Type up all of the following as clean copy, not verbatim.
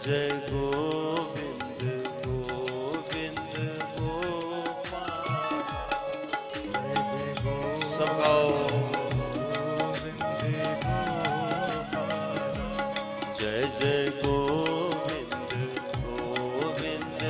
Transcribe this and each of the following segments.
जय गोविंद गोविंद गोपाल। सब गाओ। जय जय गोविंद गोविंद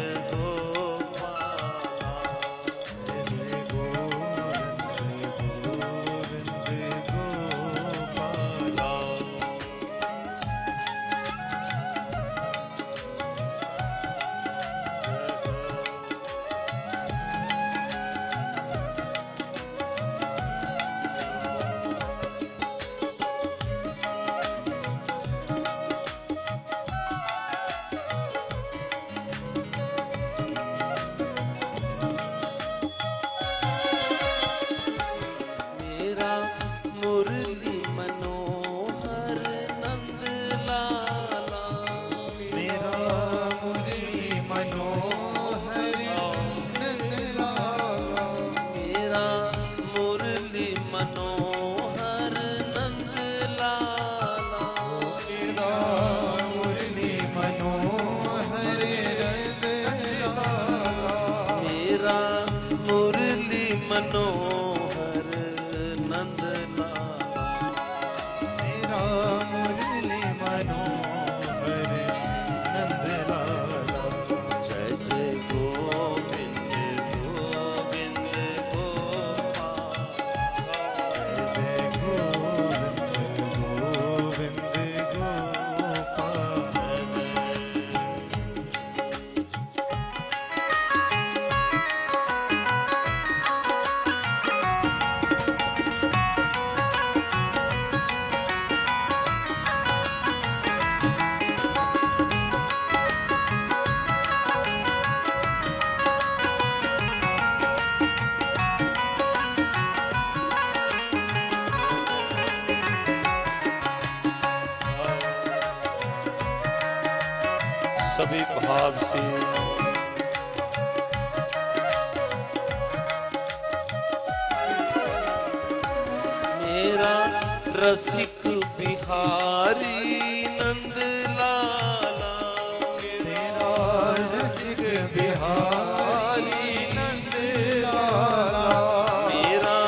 मुरली मनोहर नंद लाला। मेरा मुरली मनोहर नंद लाला। मेरा मुरली मनोहर नंद लाला। मेरा मुरली मनोहर नंद लाला। मेरा मुरली मनोहर नंद लाला। मेरा मुरली मनोहर नंद लाला। जय जय गोविंद गोविंद गोपाल। जय गोविंद गोविंद गोपाल। सभी भाव से मेरा रसिक बिहारी नंद लाला। तेरा रसिक बिहारी नंद लाला। मेरा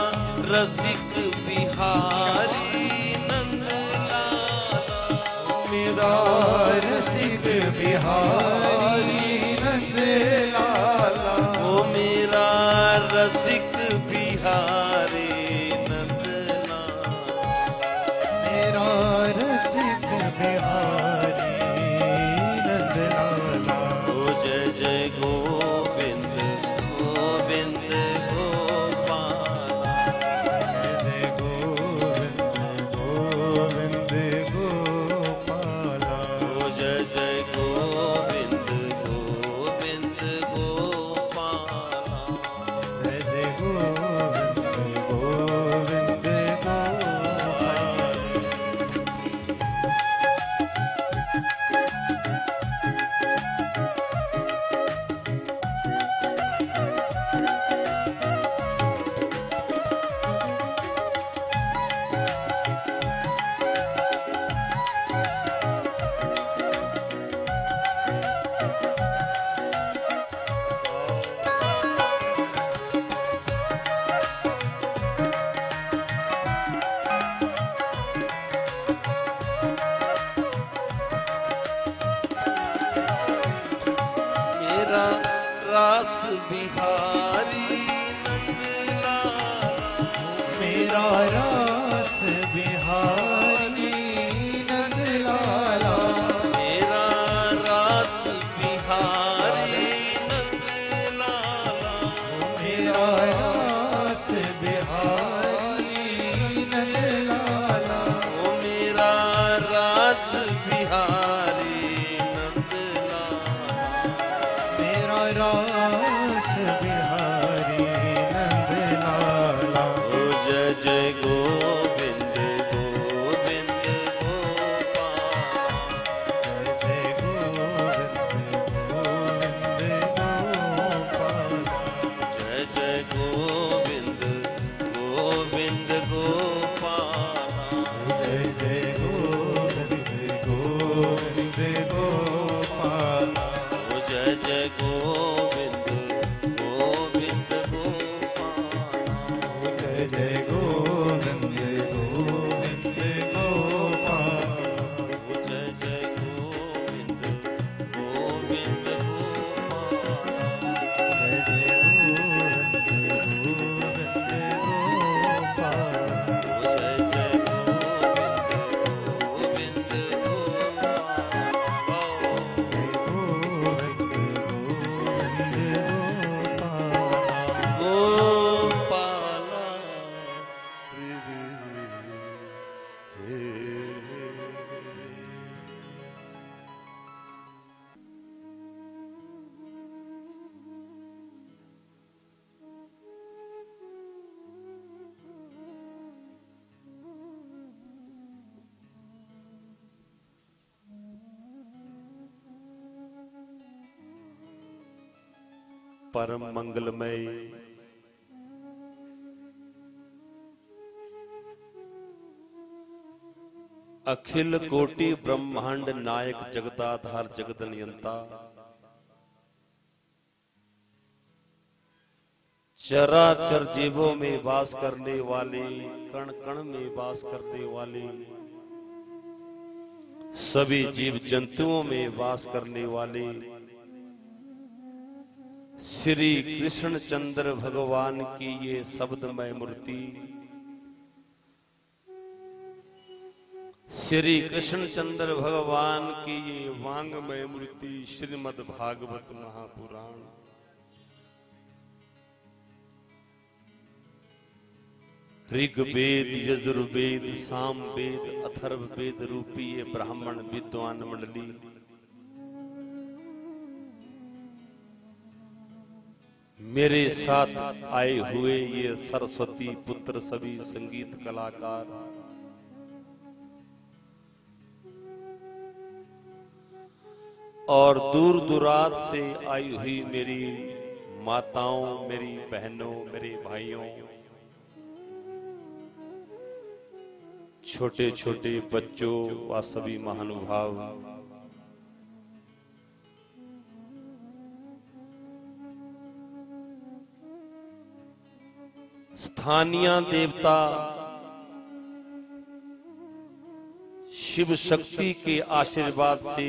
रसिक बिहारी नंद लाला। मेरा रसिक बिहारी नंद लाला। ओ मेरा रसिक बिहारी नंद लाला। मेरा रसिक बिहारी नंद लाला। ओ जय जय गोविंद गोविंद गोपाल। जय गोविंद गोविंद गोपाल। ओ जय जय गोविंद गोविंद गोपाल। जय जय गोविंद गोविंद गोपाल। मेरा रास बिहारी नंद लाला। मेरा रास बिहारी नंद लाला। मेरा रास बिहारी नंद लाला। मेरा रास बिहारी नंद लाला। ओ मेरा रास बिहारी नंद लाला। मेरा रास जय गोविंद गोविंद गोपाल। जय जय गोविंद गोविंद गोपाल। जय जय गोविंद गोविंद गोपाल। जय जय गोविंद गोविंद गोपाल। गोपाला परम मंगलमय अखिल कोटि ब्रह्मांड नायक जगदाधार जगत नियंता चराचर जीवों में वास करने वाले, कण कण में वास करने वाले, सभी जीव जंतुओं में वास करने वाले श्री कृष्ण चंद्र भगवान की ये शब्दमय मूर्ति, श्री कृष्ण चंद्र भगवान की ये वांगमय मूर्ति श्रीमद् भागवत महापुराण, ऋग्वेद यजुर्वेद सामवेद अथर्ववेद रूपी ये ब्राह्मण विद्वान मंडली मेरे साथ आए हुए ये सरस्वती पुत्र सभी संगीत कलाकार, और दूर दुराज से आई हुई मेरी माताओं, मेरी बहनों, मेरे भाइयों, छोटे छोटे बच्चों व सभी महानुभाव, स्थानीय देवता शिव शक्ति के आशीर्वाद से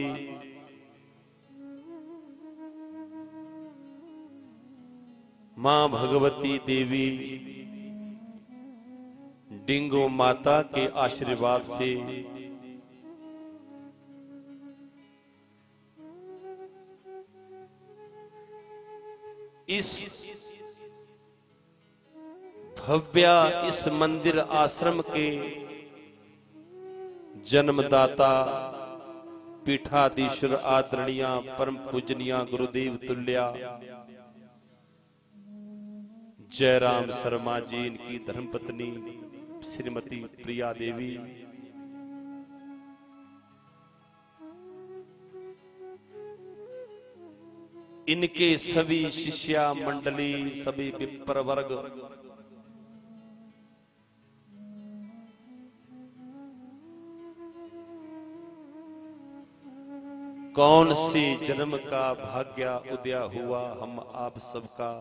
मां भगवती देवी डिंगो माता के आशीर्वाद से इस भव्य इस मंदिर आश्रम के जन्मदाता पीठाधीश्वर आदरणीय परम पूजनीय गुरुदेव तुल्या जयराम शर्मा जी, इनकी धर्मपत्नी श्रीमती प्रिया देवी, इनके सभी शिष्या मंडली, सभी विप्र वर्ग, कौन से जन्म का भाग्य उदय हुआ हम आप सबका,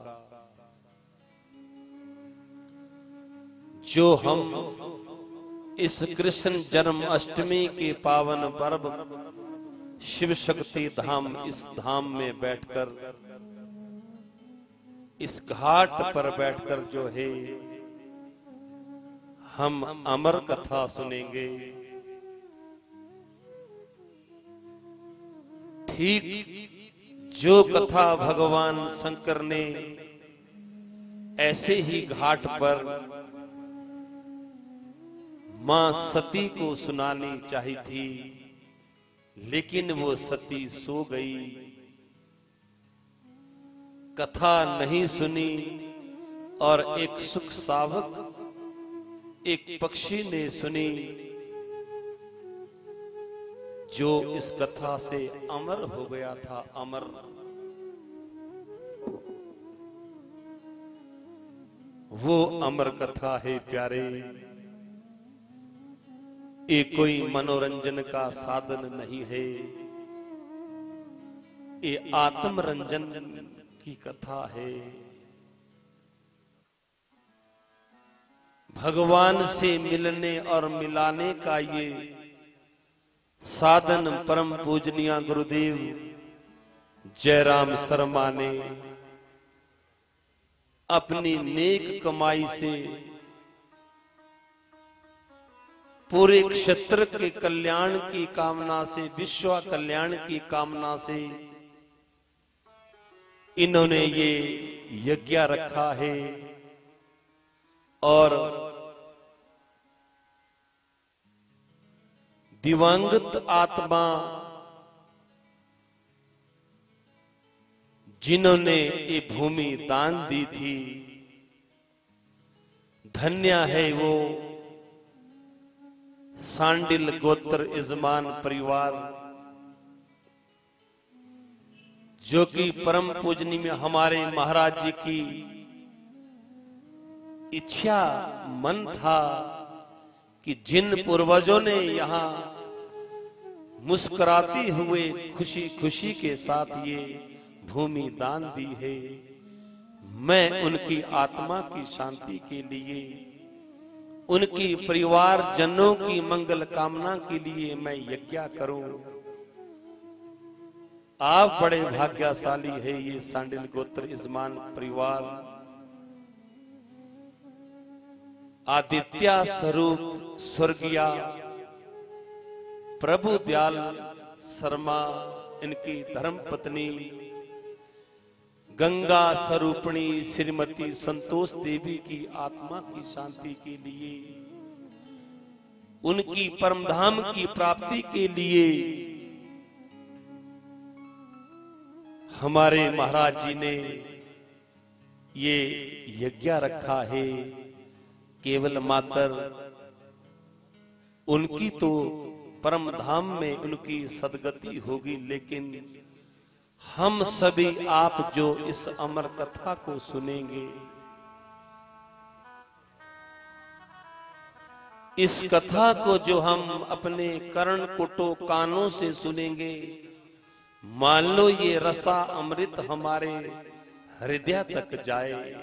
जो हम इस कृष्ण जन्माष्टमी के पावन पर्व शिव शक्ति धाम, इस धाम में बैठकर, इस घाट पर बैठकर जो है हम अमर कथा सुनेंगे। ठीक जो कथा भगवान शंकर ने ऐसे ही घाट पर मां सती को सुनानी चाहिए थी, लेकिन वो सती सो गई, कथा नहीं सुनी, और एक सुख सावक एक पक्षी ने सुनी, जो इस कथा से अमर हो गया था। अमर वो अमर कथा है प्यारे, ये कोई मनोरंजन का साधन नहीं है, ये आत्मरंजन की कथा है। भगवान से मिलने और मिलाने का ये साधन परम पूजनीय गुरुदेव जयराम शर्मा ने अपनी नेक कमाई से पूरे क्षेत्र के कल्याण की कामना से, विश्व कल्याण की कामना से इन्होंने ये यज्ञ रखा है। और दिवंगत आत्मा जिन्होंने ये भूमि दान दी थी, धन्य है वो सांडिल गोत्र यजमान परिवार, जो कि परम पूजनी में हमारे महाराज जी की इच्छा मन था कि जिन पूर्वजों ने यहाँ मुस्कुराते हुए खुशी खुशी के साथ ये भूमि दान दी है, मैं उनकी आत्मा की शांति के लिए, उनकी परिवार जनों की मंगल कामना के लिए मैं यज्ञ करूं। आप बड़े भाग्यशाली है ये सांडिल गोत्र यजमान परिवार। आदित्य स्वरूप स्वर्गीय प्रभु दयाल शर्मा, इनकी धर्म पत्नी गंगा स्वरूपणी श्रीमती संतोष देवी की आत्मा की शांति के लिए, उनकी परमधाम की प्राप्ति के लिए हमारे महाराज जी ने ये यज्ञ रखा है। केवल मात्र उनकी तो परम धाम में उनकी सदगति होगी, लेकिन हम सभी आप जो इस अमर कथा को सुनेंगे, इस कथा को जो हम अपने कर्ण कुटो कानों से सुनेंगे, मान लो ये रसा अमृत हमारे हृदय तक जाए।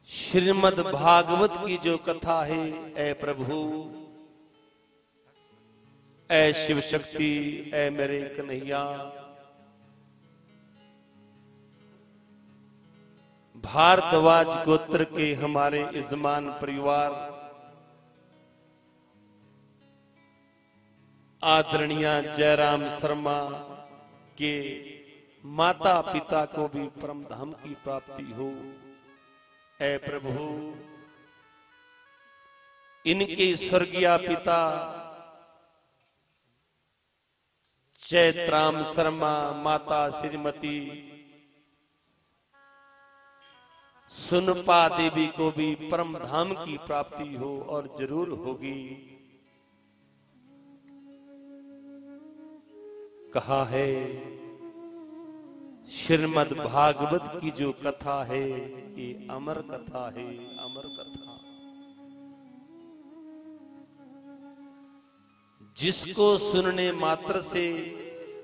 श्रीमद् भागवत की जो कथा है, ऐ प्रभु, ऐ शिव शक्ति, ऐ मेरे कन्हैया, भारद्वाज गोत्र के हमारे यजमान परिवार, आदरणीय जयराम शर्मा के माता पिता को भी परम धाम की प्राप्ति हो। ऐ प्रभु, इनके स्वर्गीय पिता चैत्राम शर्मा, माता श्रीमती सुनपा देवी को भी परम धाम की प्राप्ति हो, और जरूर होगी। कहा है श्रीमद् भागवत की जो कथा है, ये अमर कथा है, अमर कथा। जिसको सुनने मात्र से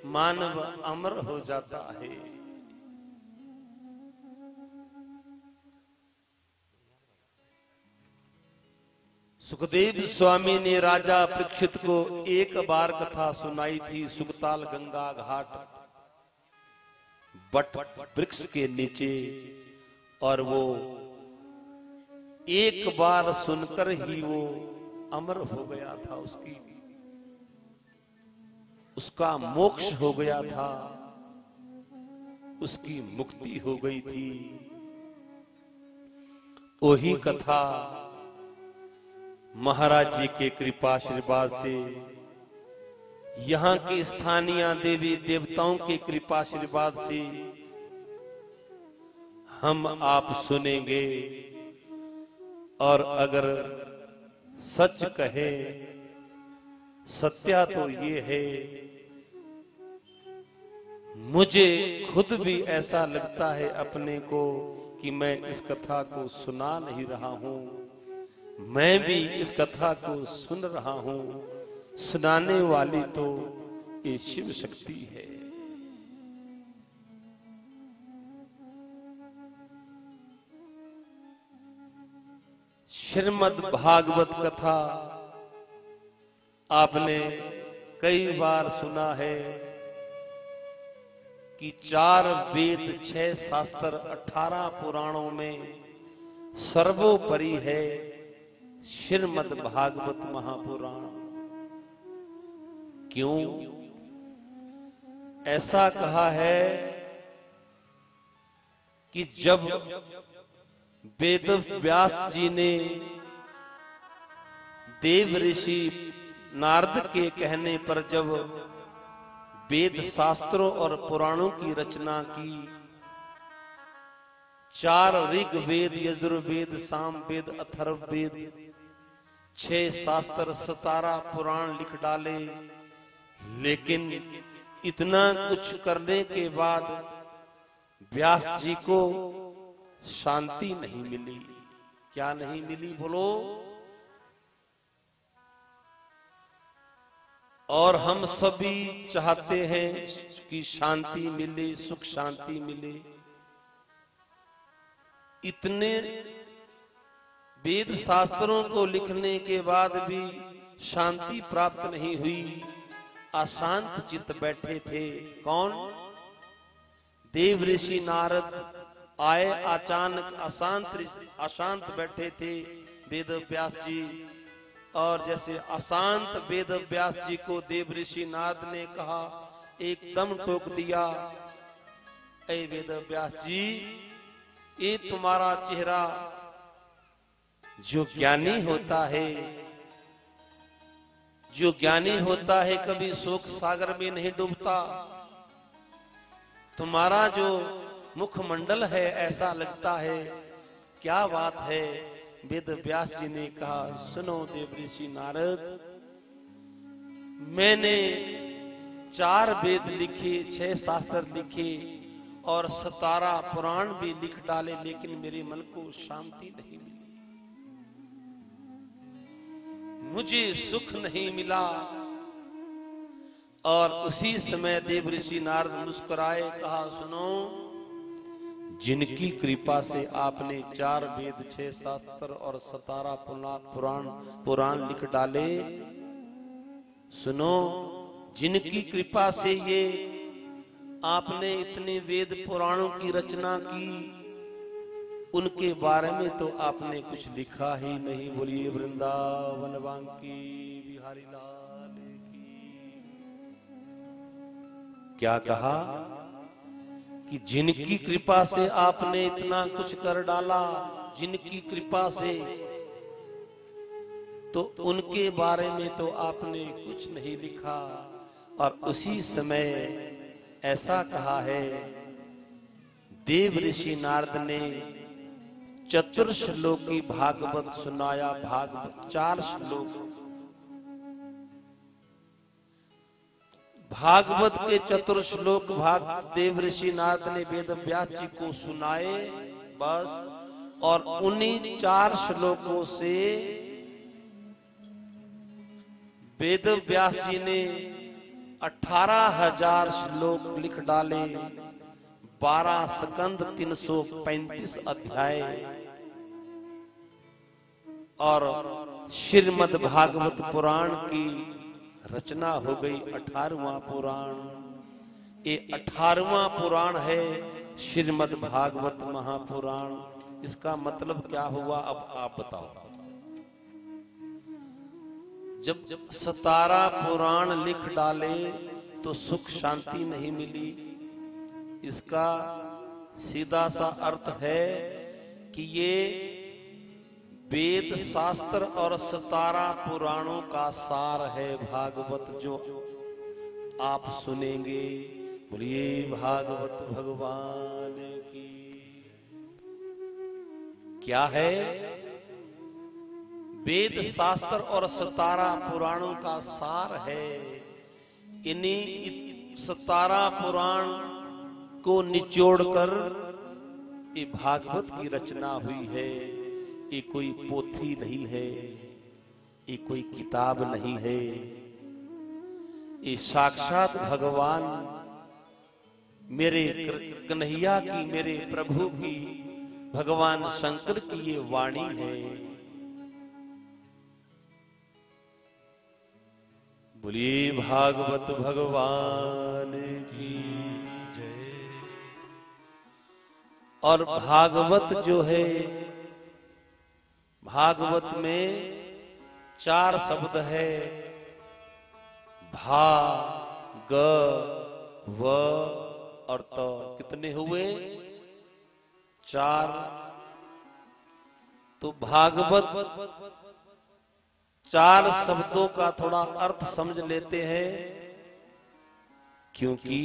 मानव अमर हो जाता है। सुखदेव स्वामी ने राजा परीक्षित को एक बार कथा सुनाई थी, सुखताल गंगा घाट बट वृक्ष के नीचे, और वो एक बार सुनकर ही वो अमर हो गया था, उसका मोक्ष हो गया था, उसकी मुक्ति हो गई थी। वही कथा महाराज जी के कृपा आशीर्वाद से, यहाँ के स्थानीय देवी देवताओं के कृपा आशीर्वाद से हम आप सुनेंगे। और अगर सच कहे, सत्या तो ये है, मुझे खुद भी ऐसा लगता है अपने को कि मैं इस कथा को सुना नहीं रहा हूं, मैं भी इस कथा को सुन रहा हूं। सुनाने वाली तो ये शिव शक्ति है। श्रीमद् भागवत कथा आपने कई बार सुना है कि 4 वेद 6 शास्त्र 18 पुराणों में सर्वोपरि है श्रीमद् भागवत महापुराण। क्यों ऐसा कहा है कि जब वेद व्यास जी ने देव ऋषि नारद के कहने पर जब वेद शास्त्रों और पुराणों की रचना की, 4 ऋग्वेद, यजुर्वेद, सामवेद, अथर्ववेद, 6 शास्त्र, 17 पुराण लिख डाले, लेकिन इतना कुछ करने के बाद व्यास जी को शांति नहीं मिली। क्या नहीं मिली बोलो? और हम सभी चाहते हैं कि शांति मिले, सुख शांति मिले। इतने वेद शास्त्रों को लिखने के बाद भी शांति प्राप्त नहीं हुई। अशांत चित्त बैठे थे। कौन? देव ऋषि नारद आए, अचानक अशांत बैठे थे वेद व्यास जी। और जैसे अशांत वेद व्यास जी को देव ऋषि नारद ने कहा, एकदम टोक दिया, ऐ वेद व्यास जी, ये तुम्हारा चेहरा, जो ज्ञानी होता है, जो ज्ञानी होता है कभी शोक सागर में नहीं डूबता। तुम्हारा जो मुखमंडल है ऐसा लगता है, क्या बात है? वेद व्यास जी ने कहा, सुनो देव ऋषि नारद, मैंने 4 वेद लिखे, 6 शास्त्र लिखे और 17 पुराण भी लिख डाले, लेकिन मेरे मन को शांति नहीं मिली, मुझे सुख नहीं मिला। और उसी समय देव ऋषि नारद मुस्कुराए, कहा, सुनो, जिनकी कृपा से आपने 4 वेद, 6 शास्त्र और 17 पुराण लिख डाले, सुनो, जिनकी कृपा से ये आपने इतने वेद पुराणों की रचना की, उनके बारे में तो आपने कुछ लिखा ही नहीं। बोलिए वृंदावन बांकी बिहारी लाल की। क्या कहा कि जिनकी कृपा से आपने इतना कुछ कर डाला, जिनकी कृपा से, तो उनके बारे में तो आपने कुछ नहीं लिखा। और उसी समय ऐसा कहा है, देव ऋषि नारद ने चतुर्श्लोकी भागवत सुनाया। भागवत 4 श्लोक, भागवत के चतुर्श्लोक देव ऋषि नारद ने वेद व्यास जी को सुनाए, बस। और उन्हीं 4 श्लोकों से वेद व्यास जी ने 18,000 श्लोक लिख डाले, 12 स्कंद, 335 अध्याय। और श्रीमद् भागवत पुराण की रचना हो गई, 18वां पुराण। ये 18वां पुराण है श्रीमद् भागवत महापुराण। इसका मतलब क्या हुआ, अब आप बताओ। जब 17 पुराण लिख डाले तो सुख शांति नहीं मिली। इसका सीधा सा अर्थ है कि ये वेद शास्त्र और 17 पुराणों का सार है भागवत, जो आप सुनेंगे। बोलिए भागवत भगवान की। क्या है? वेद शास्त्र और 17 पुराणों का सार है। इन्हीं 17 पुराण को निचोड़कर ये भागवत की रचना हुई है। ये कोई पोथी नहीं है, ये कोई किताब नहीं है, ये साक्षात भगवान मेरे कन्हैया की, मेरे प्रभु की, भगवान शंकर की ये वाणी है। बोलिए भागवत भगवान की जय। और भागवत जो है, भागवत में 4 शब्द है, भा ग व और त। कितने हुए? 4। तो भागवत 4 शब्दों का थोड़ा अर्थ समझ लेते हैं, क्योंकि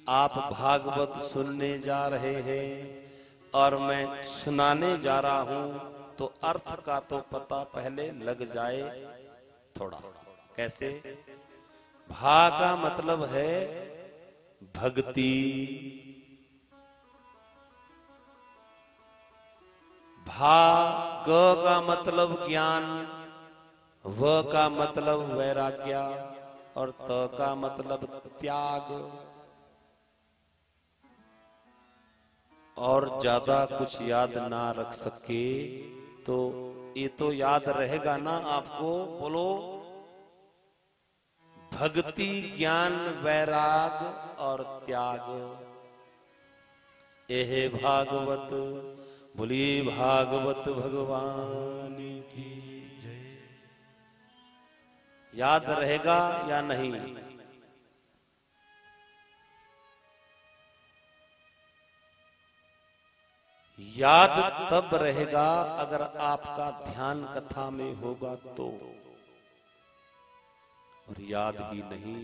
आप भागवत सुनने जा रहे हैं और मैं सुनाने जा रहा हूं, तो अर्थ का तो पता पहले लग जाए थोड़ा। कैसे? भा का मतलब है भक्ति, भा ग का मतलब ज्ञान, व का मतलब वैराग्य और त का मतलब त्याग। और ज्यादा कुछ याद ना रख सके तो ये तो याद रहेगा ना आपको। बोलो, भक्ति, ज्ञान, वैराग और त्याग। एहे भागवत, बोलिए भागवत भगवान की जय। याद रहेगा या नहीं? याद तब रहेगा अगर आपका ध्यान कथा में होगा तो, और याद ही नहीं,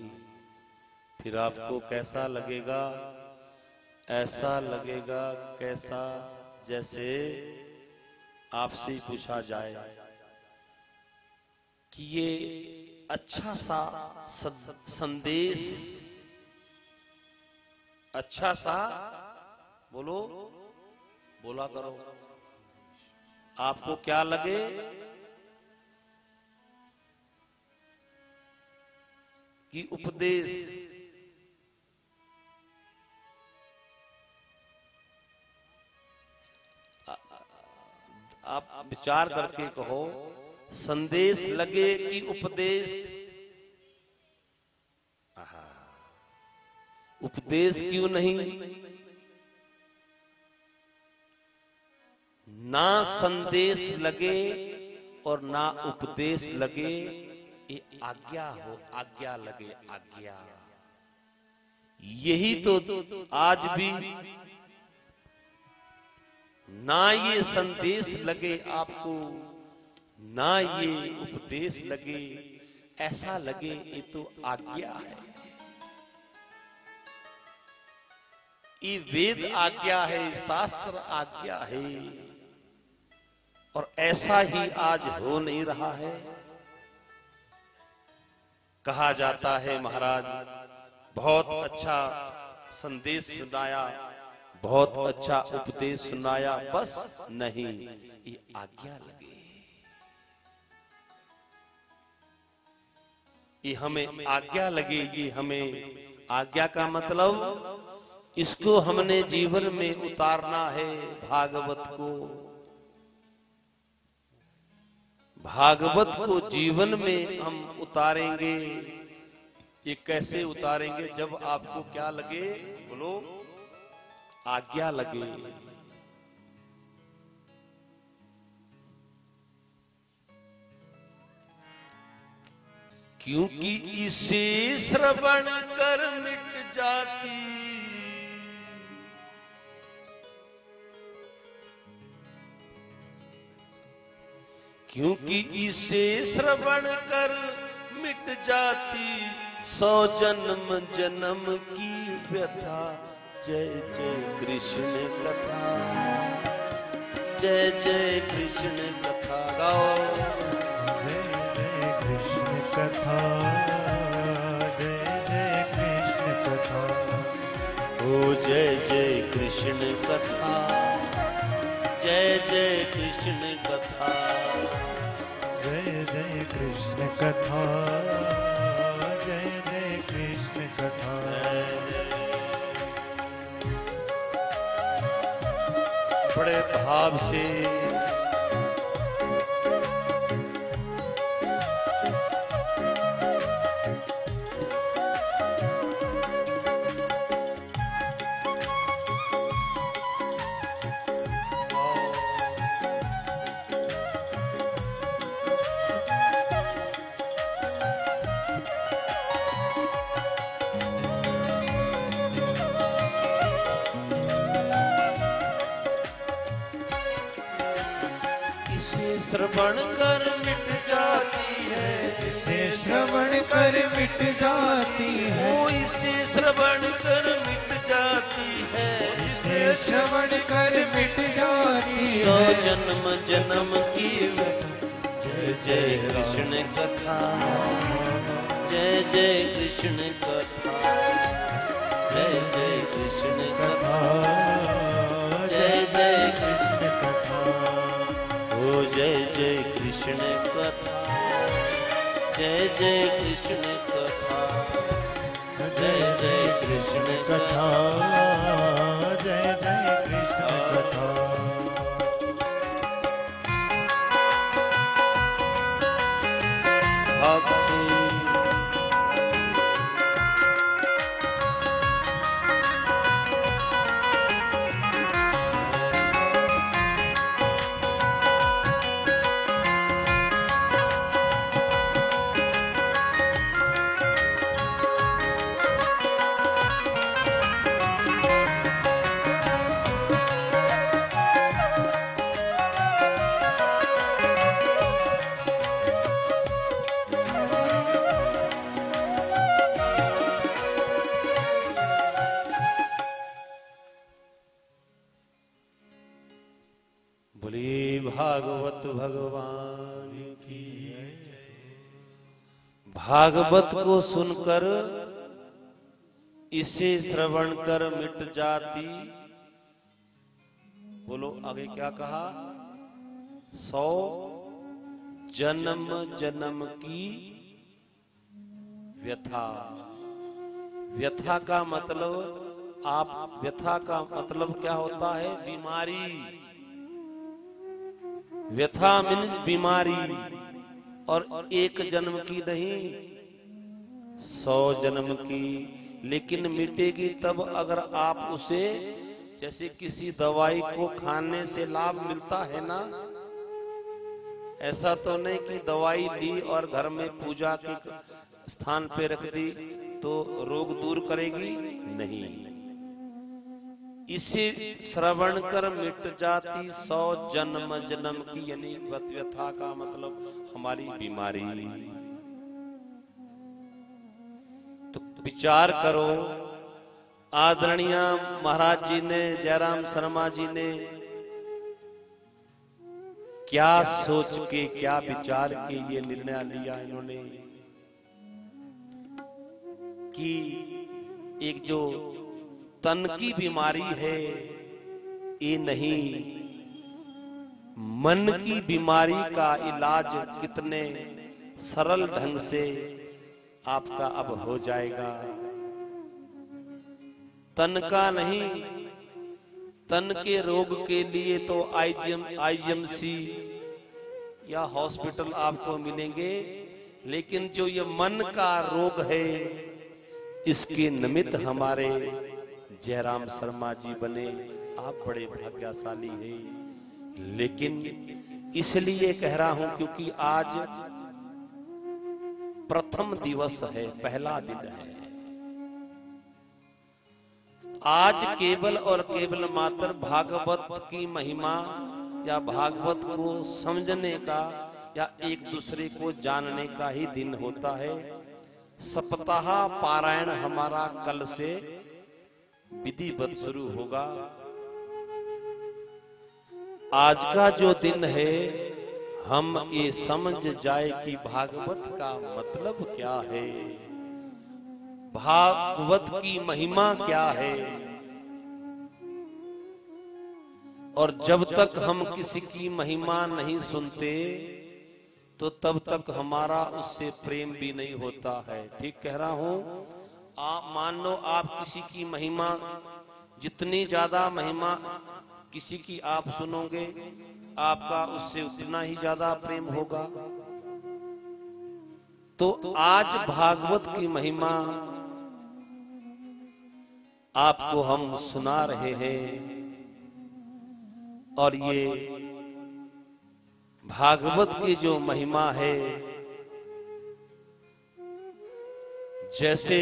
फिर आपको कैसा लगेगा? ऐसा लगेगा कैसा, जैसे आपसे पूछा जाए कि ये अच्छा सा संदेश, अच्छा सा, बोलो, बोला करो, आपको क्या लगे? कि उपदेश। आप विचार करके कहो, संदेश लगे कि उपदेश? उपदेश क्यों नहीं? ना संदेश लगे और ना उपदेश लगे, ये आज्ञा हो, आज्ञा लगे, आज्ञा। यही तो आज भी ना ये संदेश लगे आपको, ना ये उपदेश लगे, ऐसा लगे ये तो आज्ञा है, ये वेद आज्ञा है, शास्त्र आज्ञा है। और ऐसा ही आज हो नहीं रहा है। कहा जाता है महाराज बहुत अच्छा संदेश सुनाया, बहुत अच्छा उपदेश सुनाया, बस नहीं, ये आज्ञा लगे, ये हमें आज्ञा लगे। ये हमें आज्ञा का मतलब इसको हमने जीवन में उतारना है। भागवत को, भागवत को जीवन में हम उतारेंगे। ये कैसे उतारेंगे? जब आपको क्या लगे? बोलो, आज्ञा लगे। क्योंकि इसे श्रवण कर मिट जाती, क्योंकि इसे श्रवण कर मिट जाती 100 जन्म जन्म की व्यथा। जय जय कृष्ण कथा, जय जय कृष्ण कथा गाओ। जय जय कृष्ण कथा, जय जय कृष्ण कथा। ओ जय जय कृष्ण कथा, जय जय कृष्ण कथा। जय जय कृष्ण कथा, जय जय कृष्ण कथा। बड़े भाव से श्रवण कर मिट जाती है, इसे श्रवण कर मिट जाती है, ओ इसे श्रवण कर मिट जाती है, इसे श्रवण कर मिट जाती है। सौ जन्म जन्म की जय जय कृष्ण कथा, जय जय कृष्ण कथा, जय जय कृष्ण कथा, जय जय कृष्ण कथा, ओ जय जय कृष्ण कथा, जय जय कृष्ण कथा, जय जय कृष्ण कथा, कथा। जय जय कृष्ण कथा। भाग से बोले भागवत भगवान की। भागवत को सुनकर इसे श्रवण कर मिट जाती, बोलो आगे क्या कहा, 100 जन्म जन्म की व्यथा। व्यथा का मतलब, आप व्यथा का मतलब क्या होता है, बीमारी। व्यथा मीन्स बीमारी, और एक जन्म की नहीं 100 जन्म की। लेकिन मिटेगी तब अगर आप उसे, जैसे किसी दवाई को खाने से लाभ मिलता है ना, ऐसा तो नहीं कि दवाई ली और घर में पूजा के स्थान पे रख दी तो रोग दूर करेगी, नहीं। इसे श्रवण कर मिट जाती 100 जन्म जन्म की, यानी व्यथा का मतलब हमारी बीमारी। तो विचार करो, आदरणीय महाराज जी ने, जयराम शर्मा जी ने क्या सोच के, क्या विचार के ये निर्णय लिया इन्होंने कि एक जो तन की बीमारी है, ये नहीं, मन की बीमारी का इलाज कितने सरल ढंग से आपका अब हो जाएगा। तन का नहीं, तन के रोग के लिए तो आईजीएमसी या हॉस्पिटल आपको मिलेंगे, लेकिन जो ये मन का रोग है, इसके निमित्त हमारे जयराम शर्मा जी बने। आप बड़े भाग्यशाली हैं। लेकिन इसलिए कह रहा हूं क्योंकि आज प्रथम दिवस है, पहला दिन है। आज केवल और केवल मात्र भागवत की महिमा या भागवत को समझने का या एक दूसरे को जानने का ही दिन होता है। सप्ताह पारायण हमारा कल से विधिवत शुरू होगा। आज का जो दिन है, हम ये समझ जाए कि भागवत का मतलब क्या है, भागवत की महिमा क्या है। और जब तक हम किसी की महिमा नहीं सुनते तो तब तक हमारा उससे प्रेम भी नहीं होता है। ठीक कह रहा हूं? आप मान लो, आप किसी की महिमा, जितनी ज्यादा महिमा किसी की आप सुनोगे, आपका उससे उतना ही ज्यादा प्रेम होगा। तो आज भागवत की महिमा आपको हम सुना रहे हैं, और ये भागवत की जो महिमा है, जैसे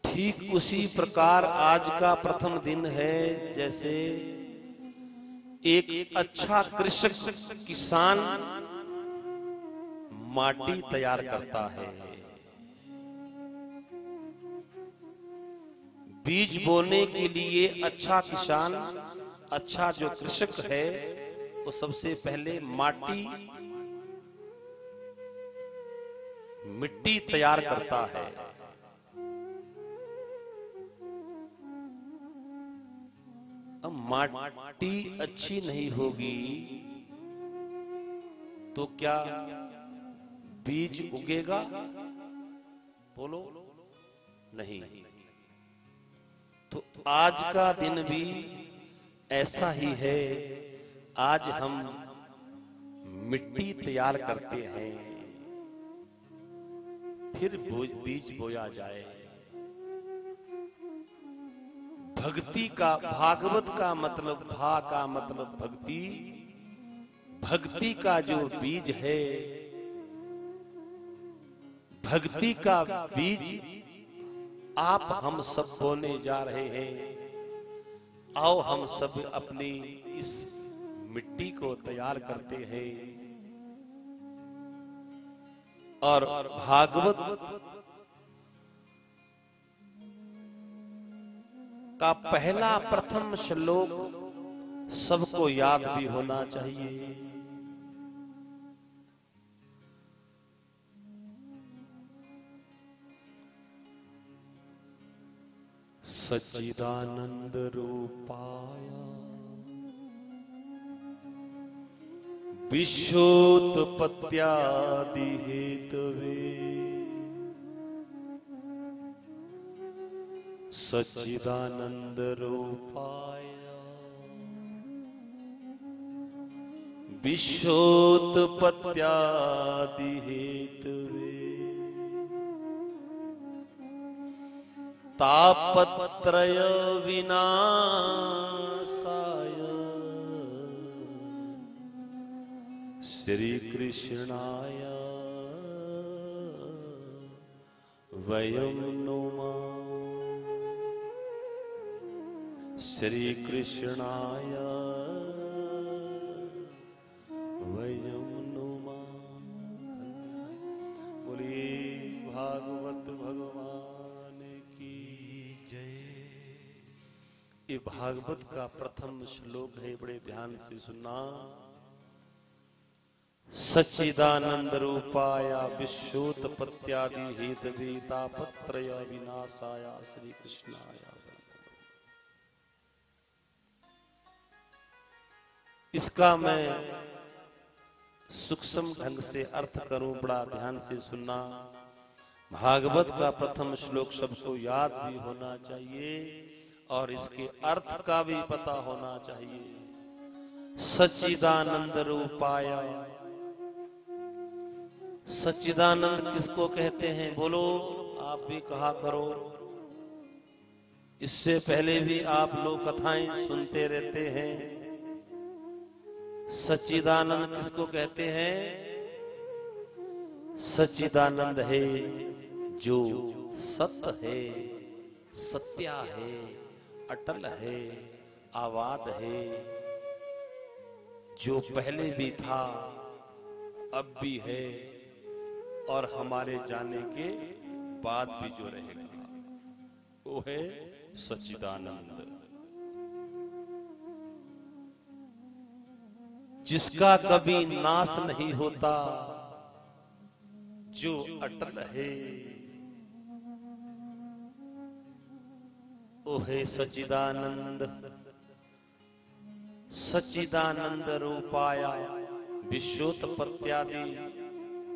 ठीक उसी प्रकार आज का प्रथम दिन है, जैसे एक अच्छा कृषक किसान माटी तैयार करता है। बीज बोने के लिए अच्छा किसान, अच्छा जो कृषक है, वो सबसे पहले मिट्टी तैयार करता है। अब माटी अच्छी नहीं होगी तो क्या बीज उगेगा? बोलो नहीं। तो आज का दिन भी ऐसा ही है। आज हम मिट्टी तैयार करते हैं, फिर बीज बोया जाए। भक्ति का, भागवत का मतलब, भा का मतलब भक्ति, भक्ति का जो बीज है, भक्ति का बीज आप हम सब बोने जा रहे हैं। आओ हम सब अपनी इस मिट्टी को तैयार करते हैं और भागवत का पहला प्रथम श्लोक सबको याद भी होना चाहिए। सच्चिदानंद रूपाय विश्वोत्पत्त्यादि हेतवे सच्चिदानंद रूपाय विश्वोत्पत्त्यादि हेतवे तापत्रय विनाशाय श्री कृष्णाय वयं नुमः। श्री कृष्णाय वयं नुमः। बोलिए भागवत भगवान की जय। ये भागवत का प्रथम श्लोक है, बड़े ध्यान से सुनना। सच्चिदानंद रूपाय विश्वोत्पत्त्यादि हेतवे तापत्रय विनाशाय श्री कृष्णाय। इसका मैं सूक्ष्म ढंग से अर्थ करूं, बड़ा ध्यान से सुनना। भागवत का प्रथम श्लोक सबको याद भी होना चाहिए और इसके अर्थ का भी पता होना चाहिए। सच्चिदानंद रूपाय, सच्चिदानंद किसको कहते हैं? बोलो, आप भी कहा करो। इससे पहले भी आप लोग कथाएं सुनते रहते हैं। सच्चिदानंद किसको कहते हैं? सच्चिदानंद है जो सत्य है, सत्या है, अटल है, आवाद है, जो पहले भी था, अब भी है और हमारे जाने के बाद भी जो रहेगा, वो है सच्चिदानंद। जिसका कभी नाश नहीं होता, जो अटल है, वो है सच्चिदानंद। सच्चिदानंद रूपाय विश्वोत्पत्त्यादि,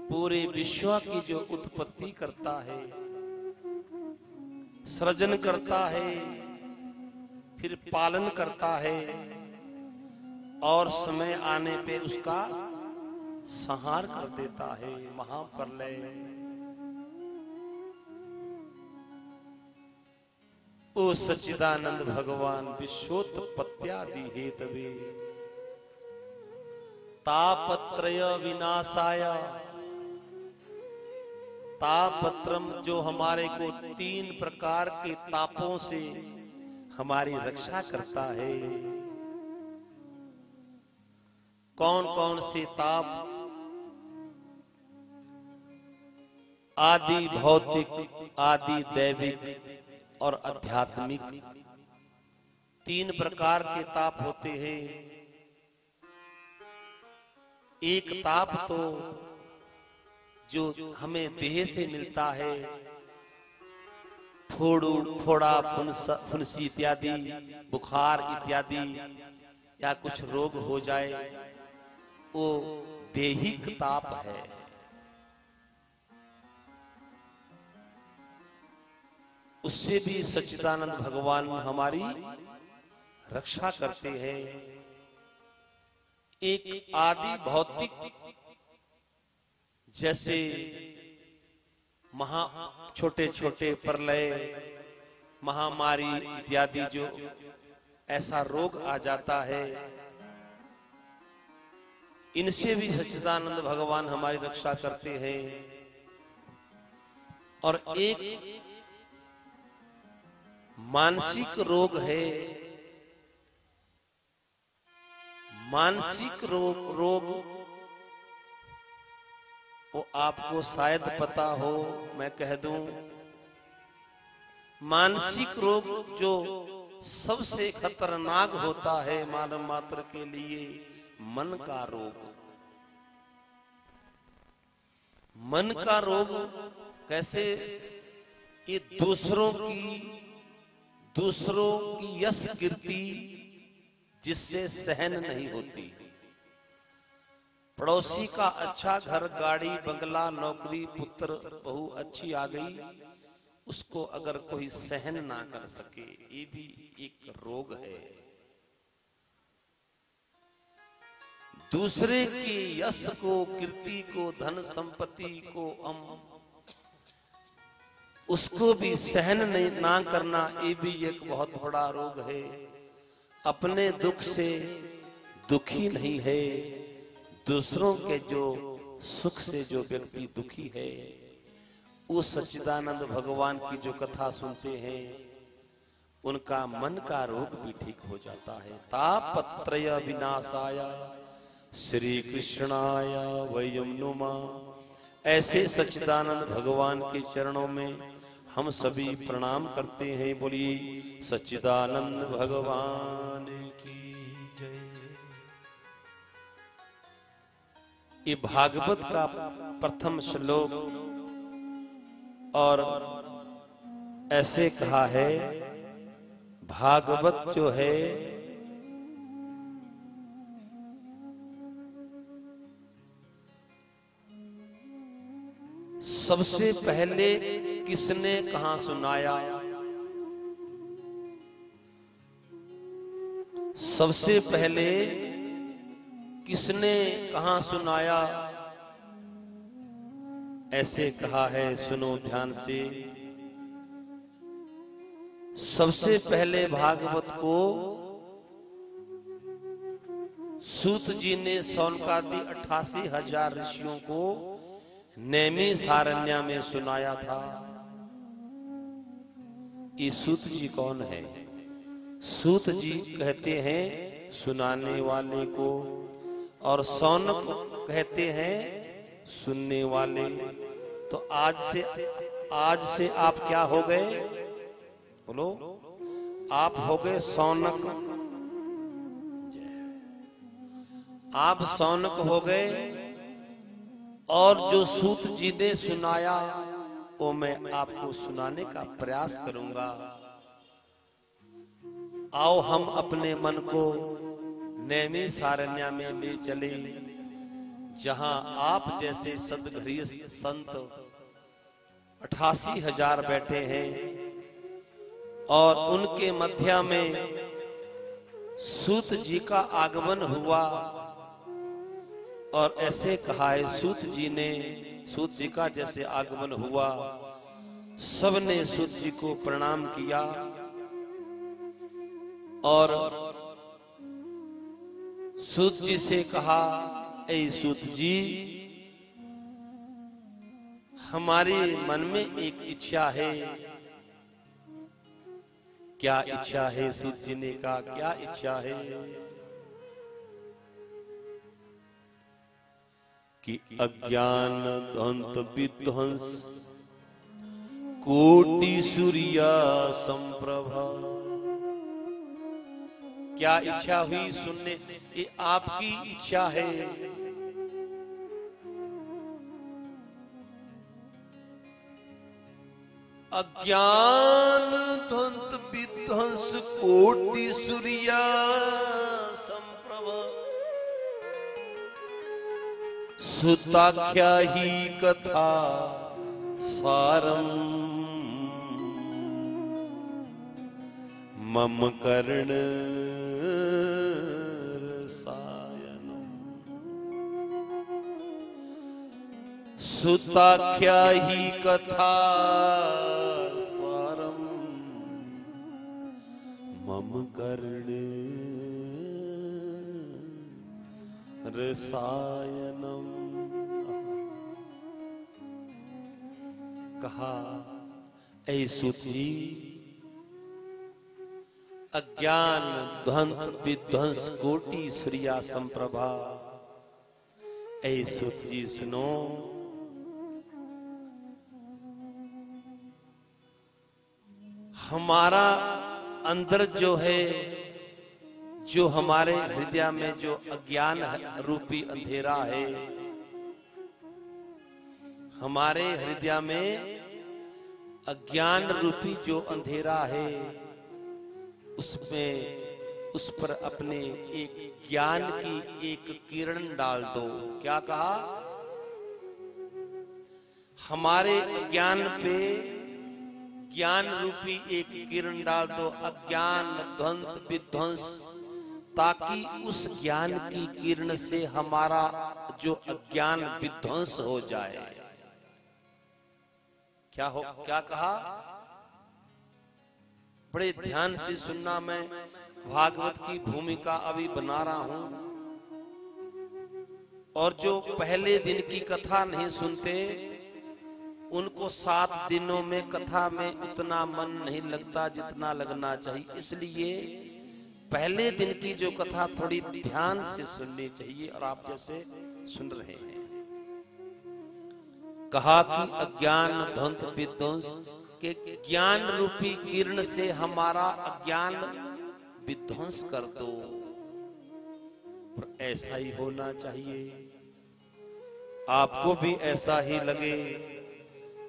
पूरे विश्व की जो उत्पत्ति करता है, सृजन करता है, फिर पालन करता है और समय आने पे उसका संहार कर देता है। महाप्रलय, ओ सच्चिदानंद भगवान विश्वोत्पत्त्यादि हेतवे तापत्रय विनाशाय। तापत्रम, जो हमारे को 3 प्रकार के तापों से हमारी रक्षा करता है। कौन कौन से ताप आदि भौतिक, आदि दैविक और आध्यात्मिक, तीन प्रकार के ताप होते हैं। एक ताप तो जो हमें देह से मिलता है, फोड़ा, फुंसी इत्यादि, बुखार इत्यादि, या कुछ रोग हो जाए, वो देहिक ताप है। उससे भी सच्चिदानंद भगवान हमारी रक्षा करते हैं। एक आदि भौतिक, जैसे छोटे छोटे प्रलय, महामारी इत्यादि, जो ऐसा रोग आ जाता है, इनसे भी सच्चिदानंद भगवान हमारी रक्षा करते हैं। और एक मानसिक रोग है। मानसिक रोग वो आपको शायद पता हो, मैं कह दूं, मानसिक रोग जो सबसे खतरनाक होता है मानव मात्र के लिए, मन का रोग। मन का रोग कैसे? ये दूसरों की यश कीर्ति जिससे सहन नहीं होती। पड़ोसी का अच्छा घर, गाड़ी, बंगला, नौकरी, पुत्र, बहू अच्छी आ गई, उसको अगर कोई सहन ना कर सके, ये भी एक रोग है। दूसरे की यश को, कीर्ति को, धन संपत्ति को, उसको भी सहन नहीं ना करना, ये भी एक बहुत बड़ा रोग है। अपने दुख से दुखी नहीं है, दूसरों के जो सुख से जो व्यक्ति दुखी है, वो सच्चिदानंद भगवान की जो कथा सुनते हैं, उनका मन का रोग भी ठीक हो जाता है। तापत्रय विनाशाय श्री कृष्णाय वयं नुमः। ऐसे सच्चिदानंद भगवान के चरणों में हम सभी प्रणाम करते हैं। बोलिए सच्चिदानंद भगवान की जय। ये भागवत का प्रथम श्लोक, और ऐसे कहा है, भागवत जो है सबसे पहले किसने कहां सुनाया? सबसे पहले किसने कहां सुनाया? ऐसे कहा है, सुनो ध्यान से। सबसे पहले भागवत को सूत जी ने सौनकादि 88,000 ऋषियों को नैमिषारण्य में सुनाया था। ये सूत जी कौन है? सूत जी कहते हैं सुनाने वाले को, और सौनक कहते हैं सुनने वाले। तो आज से आप क्या हो गए? बोलो, आप हो गए सौनक। आप सौनक हो गए, और जो सूत जी ने सुनाया वो मैं आपको सुनाने का प्रयास करूंगा। आओ हम अपने मन को नैमिषारण्य में ले चले, जहां आप जैसे सद्गृहस्थ संत 88,000 बैठे हैं, और उनके मध्य में सूत जी का आगमन हुआ। और ऐसे कहा है, सूत जी का जैसे आगमन हुआ, सबने सूत जी को प्रणाम किया, और सूत जी से कहा, ऐ सूत जी, हमारे मन में एक इच्छा है। क्या इच्छा है? सूत जी ने कहा, क्या इच्छा है? कि अज्ञान ध्वंत विध्वंस कोटि सूर्या संप्रभा। क्या इच्छा हुई सुनने? ये आपकी इच्छा है। अज्ञान ध्वंत विध्वंस कोटि सूर्या संप्रभा। सुताख्या ही कथा सारम मम कर्ण रसायनम। सुताख्या ही कथा सारम मम कर्ण रसायनम। कहा, ऐ सूत जी, अज्ञान ध्वंत विध्वंस कोटि सूर्या संप्रभा। ऐ सूत जी सुनो, हमारा अंदर जो है, जो हमारे हृदय में जो अज्ञान रूपी अंधेरा है, हमारे हृदय में अज्ञान रूपी जो अंधेरा है, उसमें उस पर अपने एक ज्ञान की एक किरण डाल दो। क्या कहा? हमारे अज्ञान पे ज्ञान रूपी एक किरण डाल दो, अज्ञान ध्वंत विध्वंस, ताकि उस ज्ञान की किरण से हमारा जो अज्ञान विध्वंस हो जाए। क्या कहा? बड़े ध्यान से सुनना, मैं भागवत की भूमिका अभी बना रहा हूं। और जो पहले दिन की कथा नहीं सुनते, उनको 7 दिनों में कथा में उतना मन नहीं लगता जितना लगना चाहिए। इसलिए पहले दिन की जो कथा थोड़ी ध्यान से सुननी चाहिए, और आप जैसे सुन रहे हैं। कहा कि अज्ञान ध्वंत विध्वंस के ज्ञान रूपी किरण से हमारा अज्ञान विध्वंस कर दो। पर ऐसा ही होना चाहिए, आपको भी ऐसा ही लगे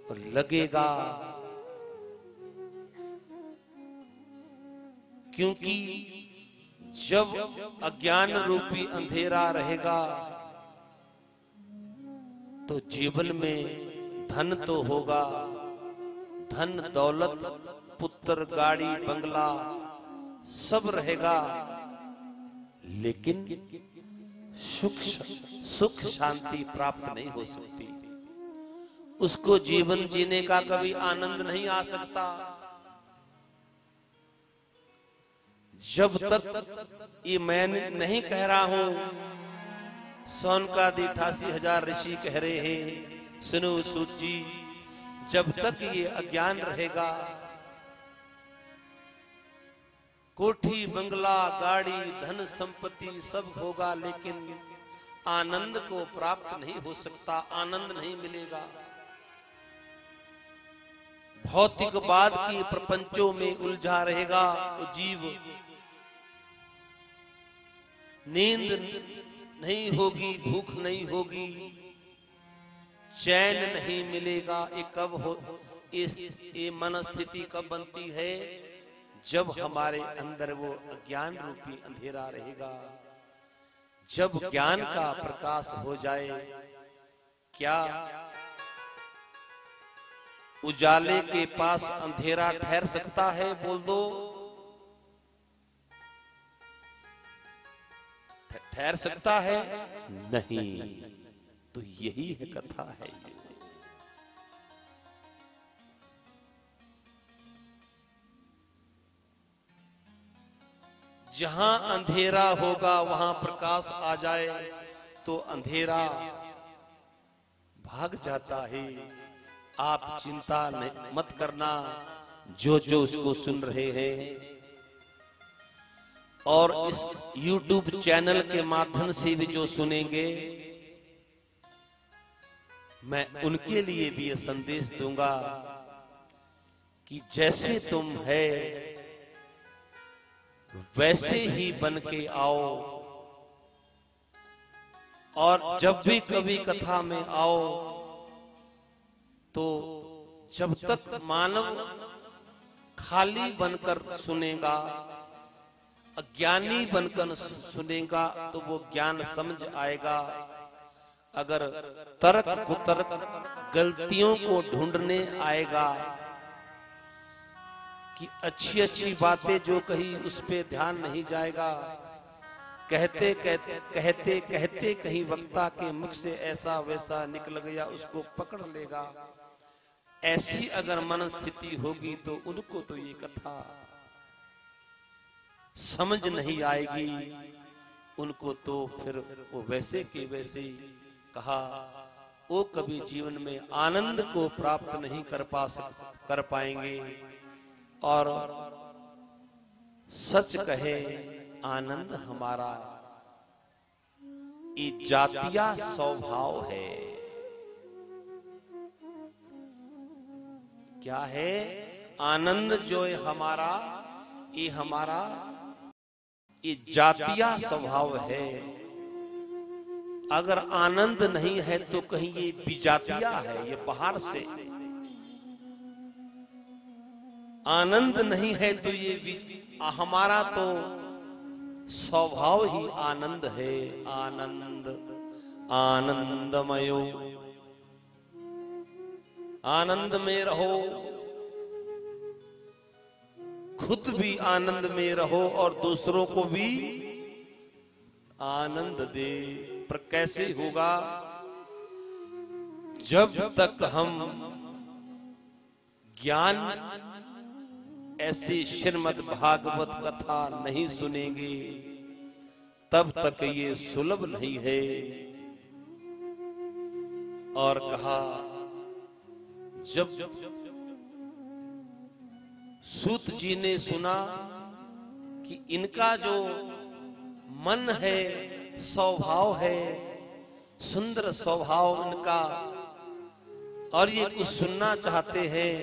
और लगेगा, क्योंकि जब अज्ञान रूपी अंधेरा रहेगा तो जीवन में धन तो होगा, धन दौलत पुत्र गाड़ी बंगला सब रहेगा, लेकिन सुख शांति प्राप्त नहीं हो सकती। उसको जीवन जीने का कभी आनंद नहीं आ सकता जब तक ये मैं नहीं कह रहा हूं। सौनकादि 88,000 ऋषि कह रहे हैं, सुनो सूत जी, जब तक ये अज्ञान रहेगा, कोठी बंगला गाड़ी धन संपत्ति सब होगा, लेकिन आनंद को प्राप्त नहीं हो सकता, आनंद नहीं मिलेगा। भौतिकवाद की प्रपंचों में उलझा रहेगा वो जीव। नींद नहीं होगी, भूख नहीं होगी, चैन नहीं मिलेगा। ये कब हो? ये मन स्थिति कब बनती है? जब हमारे अंदर वो अज्ञान रूपी अंधेरा रहेगा, जब ज्ञान का प्रकाश हो जाए। क्या उजाले के पास अंधेरा ठहर सकता है? बोल दो, ठहर सकता है? नहीं। तो यही है कथा है। जहां अंधेरा होगा वहां प्रकाश आ जाए तो अंधेरा भाग जाता है। आप चिंता मत करना, जो जो उसको सुन रहे हैं और इस YouTube चैनल के माध्यम से भी जो सुनेंगे, मैं उनके लिए भी ये संदेश दूंगा कि जैसे तुम है वैसे ही बन के आओ, और जब भी कभी कथा में आओ तो जब तक मानव खाली बनकर सुनेगा, अज्ञानी बनकर सुनेगा तो वो ज्ञान समझ आएगा। अगर तर्क कुतर्क गलतियों को ढूंढने आएगा कि अच्छी अच्छी बातें जो कही उस पे ध्यान नहीं जाएगा, कहते कहते कहते कहते कहीं वक्ता के मुख से ऐसा वैसा निकल गया उसको पकड़ लेगा, ऐसी अगर मन स्थिति होगी तो उनको तो ये कथा समझ नहीं आएगी। उनको तो फिर वो वैसे के वैसे ही कहा, वो कभी जीवन में आनंद को प्राप्त नहीं कर पाएंगे। और सच कहे आनंद हमारा ये जातीय स्वभाव है। क्या है? आनंद जो है हमारा, ये हमारा ये जातीय स्वभाव है। अगर आनंद नहीं है तो कहीं ये विजातीय है, ये बाहर से। आनंद नहीं है तो ये हमारा तो स्वभाव ही आनंद है। आनंद आनंदमयो, आनंद में रहो, खुद भी आनंद में रहो और दूसरों को भी आनंद दे। पर कैसे होगा? जब तक हम ज्ञान ऐसी श्रीमद् भागवत कथा नहीं सुनेंगे तब तक ये सुलभ नहीं है। और कहा जब सूत जी ने सुना कि इनका जो मन है, स्वभाव है, सुंदर स्वभाव इनका, और ये कुछ सुनना चाहते हैं,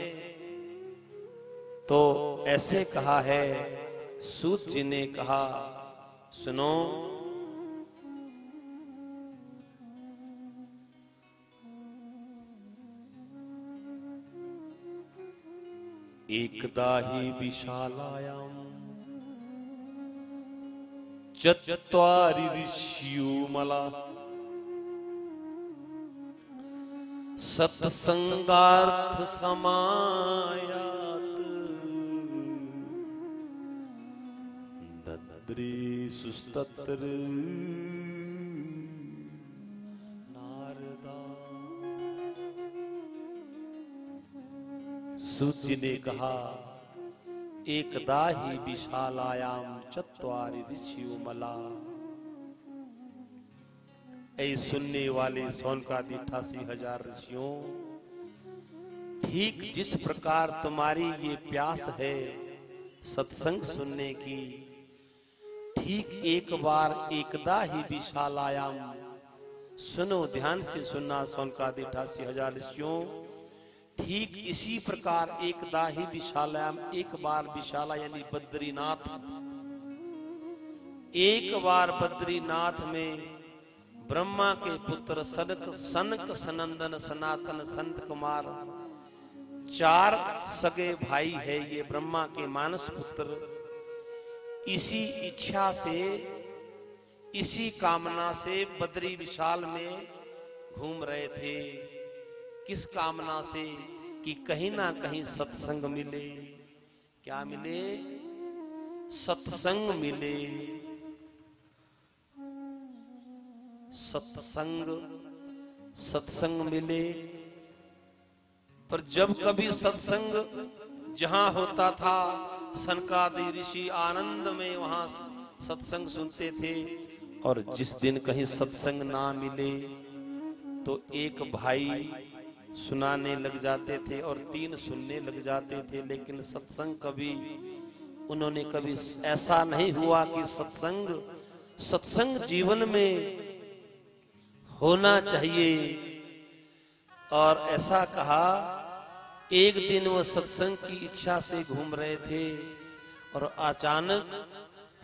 तो ऐसे कहा है। सूत जी ने कहा, सुनो, एकदा हि विशालायां चत्वारि ऋष्युमला सत्संगार्थ समायात दद्रे सुस्तत्र नारदा। सूत जी ने कहा, एकदा ही विशालायाम चत्वारि ऋष्युमला। ऐ सुनने वाले सौनकादि 88,000 ऋषियों, ठीक जिस प्रकार तुम्हारी ये प्यास है सत्संग सुनने की, ठीक एक बार एकदा ही विशालायाम सुनो, ध्यान से सुनना सौनकादि 88,000 ऋषियों। ठीक इसी प्रकार एकदा ही विशालायाम, एक बार विशाला यानी बद्रीनाथ, एक बार बद्रीनाथ में ब्रह्मा के पुत्र सनक सनंदन सनातन संत कुमार 4 सगे भाई है ये ब्रह्मा के मानस पुत्र। इसी इच्छा से, इसी कामना से बद्री विशाल में घूम रहे थे। किस कामना से? कि कहीं ना कहीं सत्संग मिले। क्या मिले? सत्संग मिले। सत्संग मिले। पर जब कभी सत्संग जहां होता था, सनकादि ऋषि आनंद में वहां सत्संग सुनते थे। और जिस दिन कहीं सत्संग ना मिले तो एक भाई सुनाने लग जाते थे और 3 सुनने लग जाते थे। लेकिन सत्संग कभी उन्होंने कभी ऐसा नहीं हुआ कि सत्संग जीवन में होना चाहिए। और ऐसा कहा, एक दिन वो सत्संग की इच्छा से घूम रहे थे और अचानक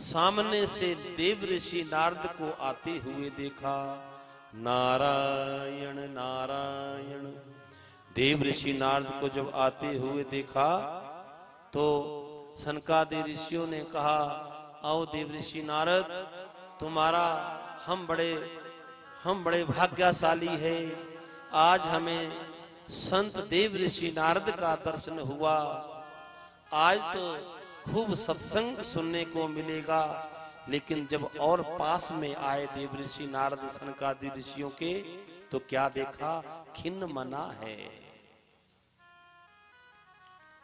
सामने से देव ऋषि नारद को आते हुए देखा। नारायण नारायण। देव ऋषि नारद को जब आते हुए देखा तो सनकादि ऋषियों ने कहा, आओ देव ऋषि नारद, तुम्हारा हम बड़े भाग्यशाली है। आज हमें संत देव ऋषि नारद का दर्शन हुआ। आज तो खूब सत्संग सुनने को मिलेगा। लेकिन जब और पास में आए देव ऋषि नारद सनकादि ऋषियों के, तो क्या देखा? खिन्न मना है।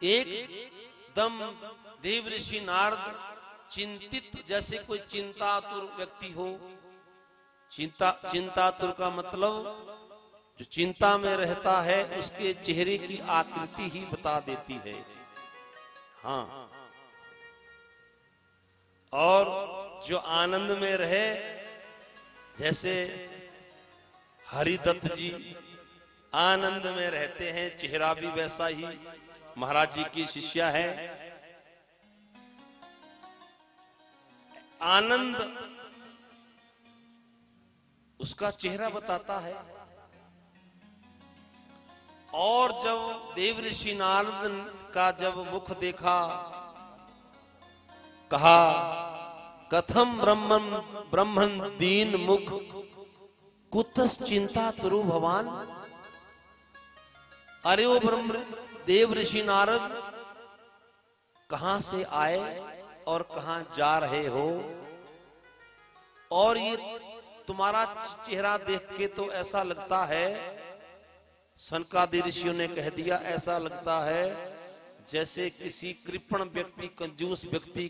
एकदम देव ऋषि नारद चिंतित, जैसे कोई चिंतातुर व्यक्ति हो। चिंतातुर का मतलब जो चिंता में रहता है, उसके चेहरे की आकृति ही बता देती है। हाँ, और जो आनंद में रहे, जैसे हरिदत्त जी आनंद में रहते हैं, चेहरा भी वैसा ही। महाराज जी की शिष्या है। आनंद उसका चेहरा बताता है। और जब देव ऋषि नारद का जब मुख देखा, कहा, कथम ब्रह्मन दीन मुख कुतस चिंता तुरु भवान। अरे वो ब्रह्म देव ऋषि नारद, कहां से आए और कहां जा रहे हो? और ये तुम्हारा चेहरा देख के तो ऐसा लगता है, सनकादि ऋषियों ने कह दिया, ऐसा लगता है जैसे किसी कृपण व्यक्ति, कंजूस व्यक्ति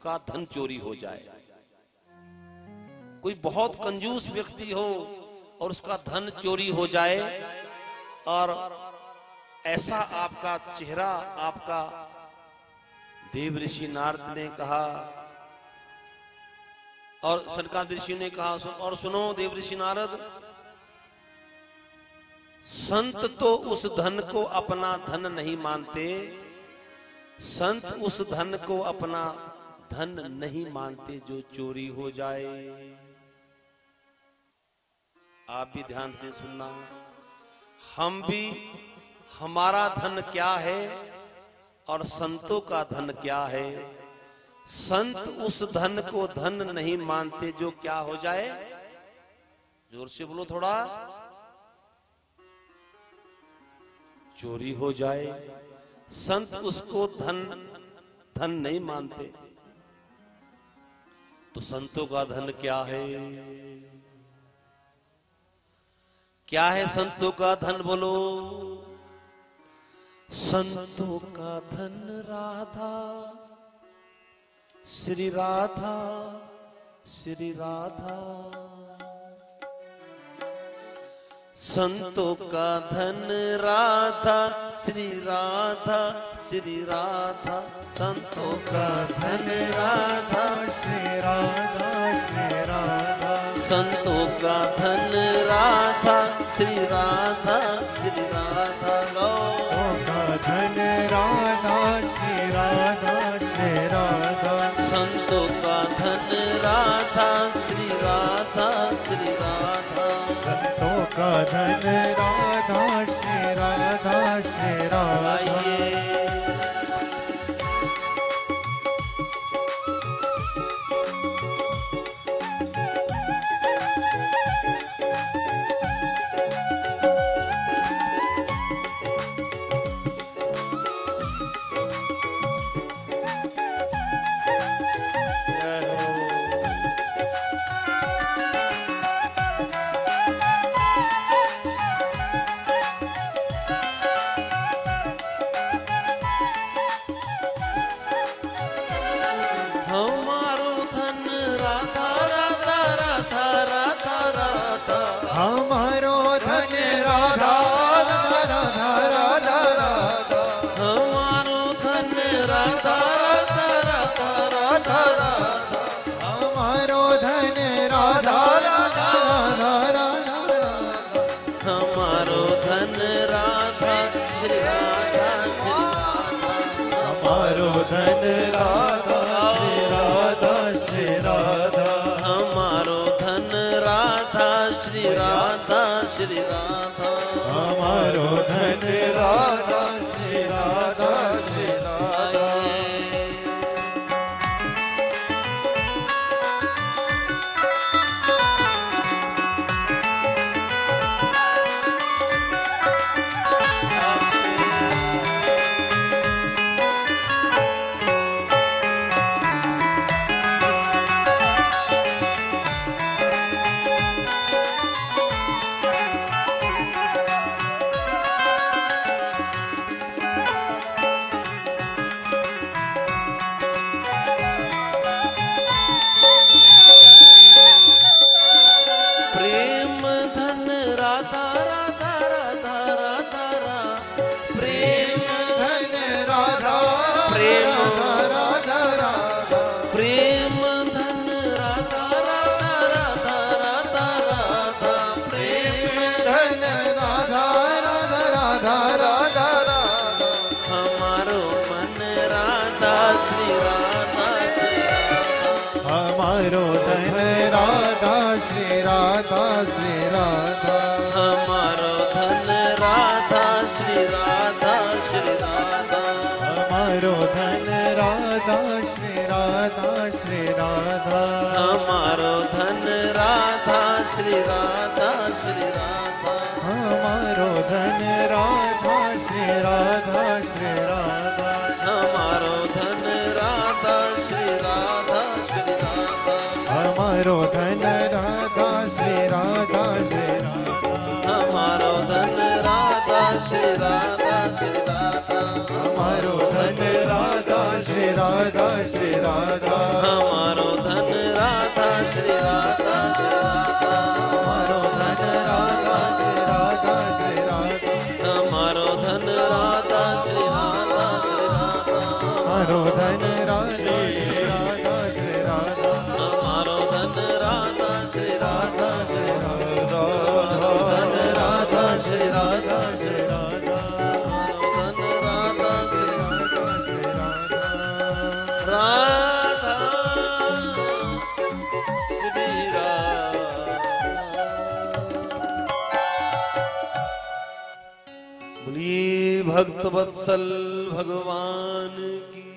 का धन चोरी हो जाए। कोई बहुत कंजूस व्यक्ति हो और उसका धन चोरी हो जाए, और ऐसा आपका चेहरा, आपका देव ऋषि नारद ने कहा। और सनकादि ऋषि ने कहा, और सुनो देव ऋषि नारद, संत तो उस धन को अपना धन नहीं मानते, संत उस धन को अपना धन नहीं मानते जो चोरी हो जाए। आप भी ध्यान से सुनना। हम भी, हमारा धन क्या है और संतों का धन क्या है? संत उस धन को धन नहीं मानते जो क्या हो जाए। जोर से बोलो थोड़ा। चोरी हो जाए। संत उसको धन नहीं मानते। तो संतों का धन क्या है? क्या है संतों का धन? बोलो। संतों का धन राधा, श्री राधा, श्री राधा। संतों का धन राधा, श्री राधा, श्री राधा। संतों का धन राधा, श्री राधा, श्री राधा। संतों का धन राधा, श्री राधा, श्री राधा। का धन राधा, श्री राधा, श्री राधा। संतों का धन राधा, श्री राधा, श्री राधा। संतों का धन राधा, श्री राधा, श्री राधा। हमारो धन राधा श्री राधा श्री राधा हमारो धन राधा श्री राधा श्री राधा हमारो धन राधा श्री राधा श्री राधा हमारो धन राधा श्री राधा श्री राधा हमारो धन राधा श्री राधा श्री राधा हमारो धन राधा श्री राधा श्री राधा हमारो धन राधा श्री राधा श्री राधा हमारो धन राधा श्री राधा श्री राधा हमारो धन राधा श्री राधा श्री राधा हमारो धन राधा श्री राधा श्री राधा हमारो धन राधा श्री राधा श्री राधा हमारो धन राधा श्री राधा श्री राधा हमारो धन राधा श्री राधा श्री राधा हमारो धन राधा श्री राधा श्री राधा धन राधा श्री राधा श्री राधा हमारो धन राधा श्री राधा श्री राधा राधा श्री राधा। बोलिए भक्त वत्सल भगवान की।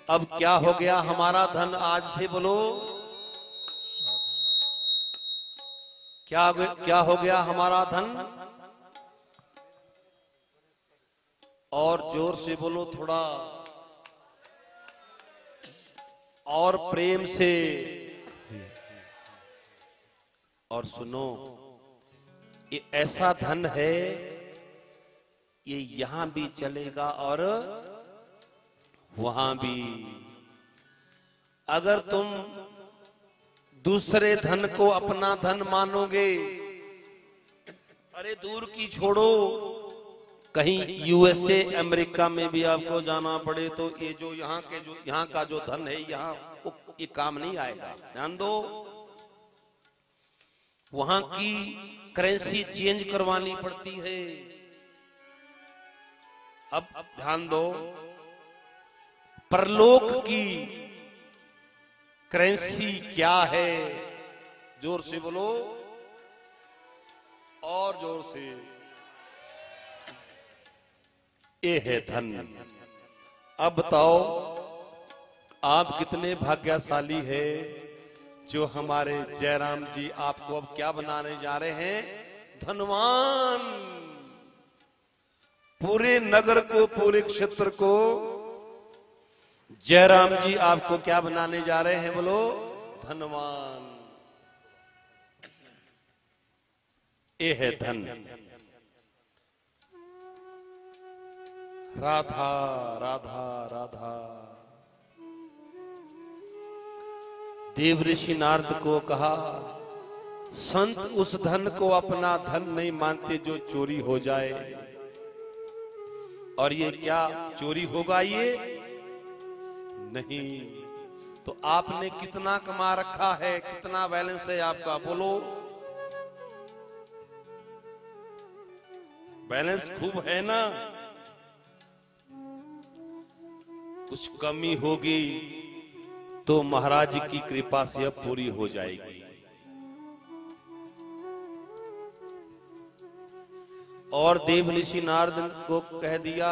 अब क्या हो गया हमारा धन आज से बोलो, क्या हो गया हमारा धन? और जोर से बोलो थोड़ा, और प्रेम से। और सुनो, ये ऐसा धन है, ये यहां भी चलेगा और वहां भी। अगर तुम दूसरे धन को अपना धन मानोगे, अरे दूर की छोड़ो, कहीं यूएसए अमेरिका में भी आपको जाना पड़े तो ये जो यहाँ का जो धन है, यहाँ ये काम नहीं आएगा। ध्यान दो, वहां की करेंसी चेंज करवानी पड़ती है। अब ध्यान दो, परलोक की करेंसी क्या है? जोर से बोलो, और जोर से। ये है धन। अब बताओ, आप कितने भाग्यशाली है जो हमारे जयराम जी आपको अब क्या बनाने जा रहे हैं? धनवान। पूरे नगर को, पूरे क्षेत्र को जयराम जी आपको क्या बनाने जा रहे हैं? बोलो, धनवान। ये है धन। राधा राधा राधा। देव ऋषि नारद को कहा, संत उस धन को अपना धन नहीं मानते जो चोरी हो जाए। और ये क्या चोरी होगा? ये नहीं। तो आपने कितना कमा रखा है? कितना बैलेंस है आपका? बोलो। बैलेंस खूब है ना? कुछ कमी होगी तो महाराज की कृपा से अब पूरी हो जाएगी। और देव ऋषि नारद को कह दिया,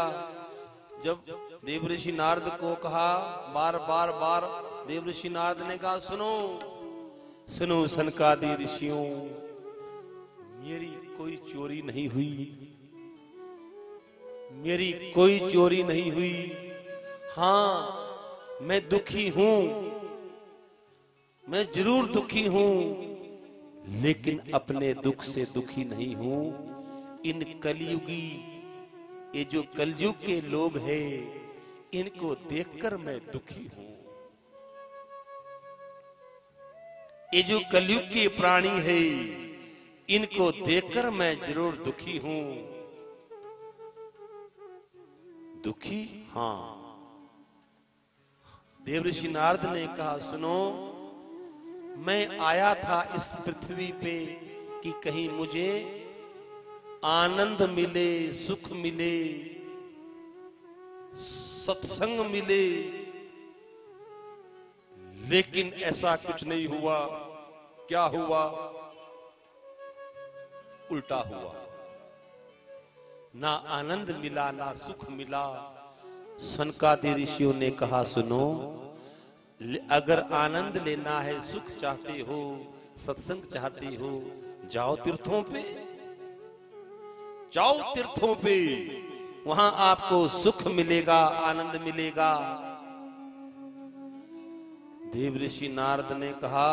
जब देव ऋषि नारद को कहा, बार बार देव ऋषि नारद ने कहा, सुनो सुनो सनकादि ऋषियों, मेरी कोई चोरी नहीं हुई, मेरी कोई चोरी नहीं हुई। हाँ, मैं दुखी हूं, मैं जरूर दुखी हूं, लेकिन अपने दुख से दुखी नहीं हूं। इन कलयुगी, ये जो कलयुग के लोग हैं, इनको देखकर मैं दुखी हूं। ये जो कलयुग के प्राणी है, इनको देखकर मैं जरूर दुखी हूं। दुखी? हाँ। देवऋषि नारद ने कहा, सुनो, मैं आया था इस पृथ्वी पे कि कहीं मुझे आनंद मिले, सुख मिले, सत्संग मिले, लेकिन ऐसा कुछ नहीं हुआ। क्या हुआ? उल्टा हुआ। ना आनंद मिला, ना सुख मिला। सनकादि ऋषियों ने कहा, सुनो, अगर आनंद लेना है, सुख चाहते हो, सत्संग चाहते हो, जाओ तीर्थों पे, जाओ तीर्थों पे, वहां आपको सुख मिलेगा, आनंद मिलेगा। देव ऋषि नारद ने कहा,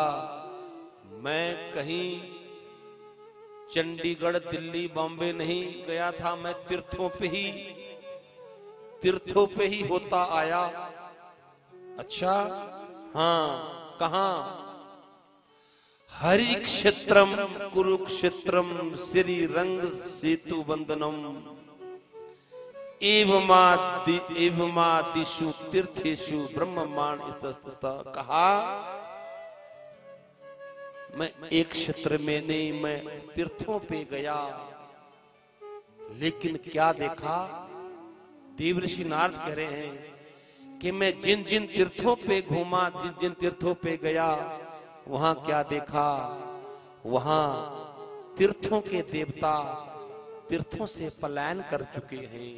मैं कहीं चंडीगढ़, दिल्ली, बॉम्बे नहीं गया था, मैं तीर्थों पे ही होता आया। अच्छा, हाँ, कहां? हरि क्षेत्रम कुरुक्षेत्रम श्री रंग सेतु बंदनम एवमादिषु तीर्थेषु ब्रह्ममान स्तस्ता। कहा, मैं एक क्षेत्र में नहीं, मैं तीर्थों पे गया, लेकिन क्या देखा? देव ऋषि नारद कह रहे हैं कि मैं जिन जिन तीर्थों पे घूमा, जिन जिन तीर्थों पे गया, वहां क्या देखा? वहां तीर्थों के देवता तीर्थों से पलायन कर चुके हैं,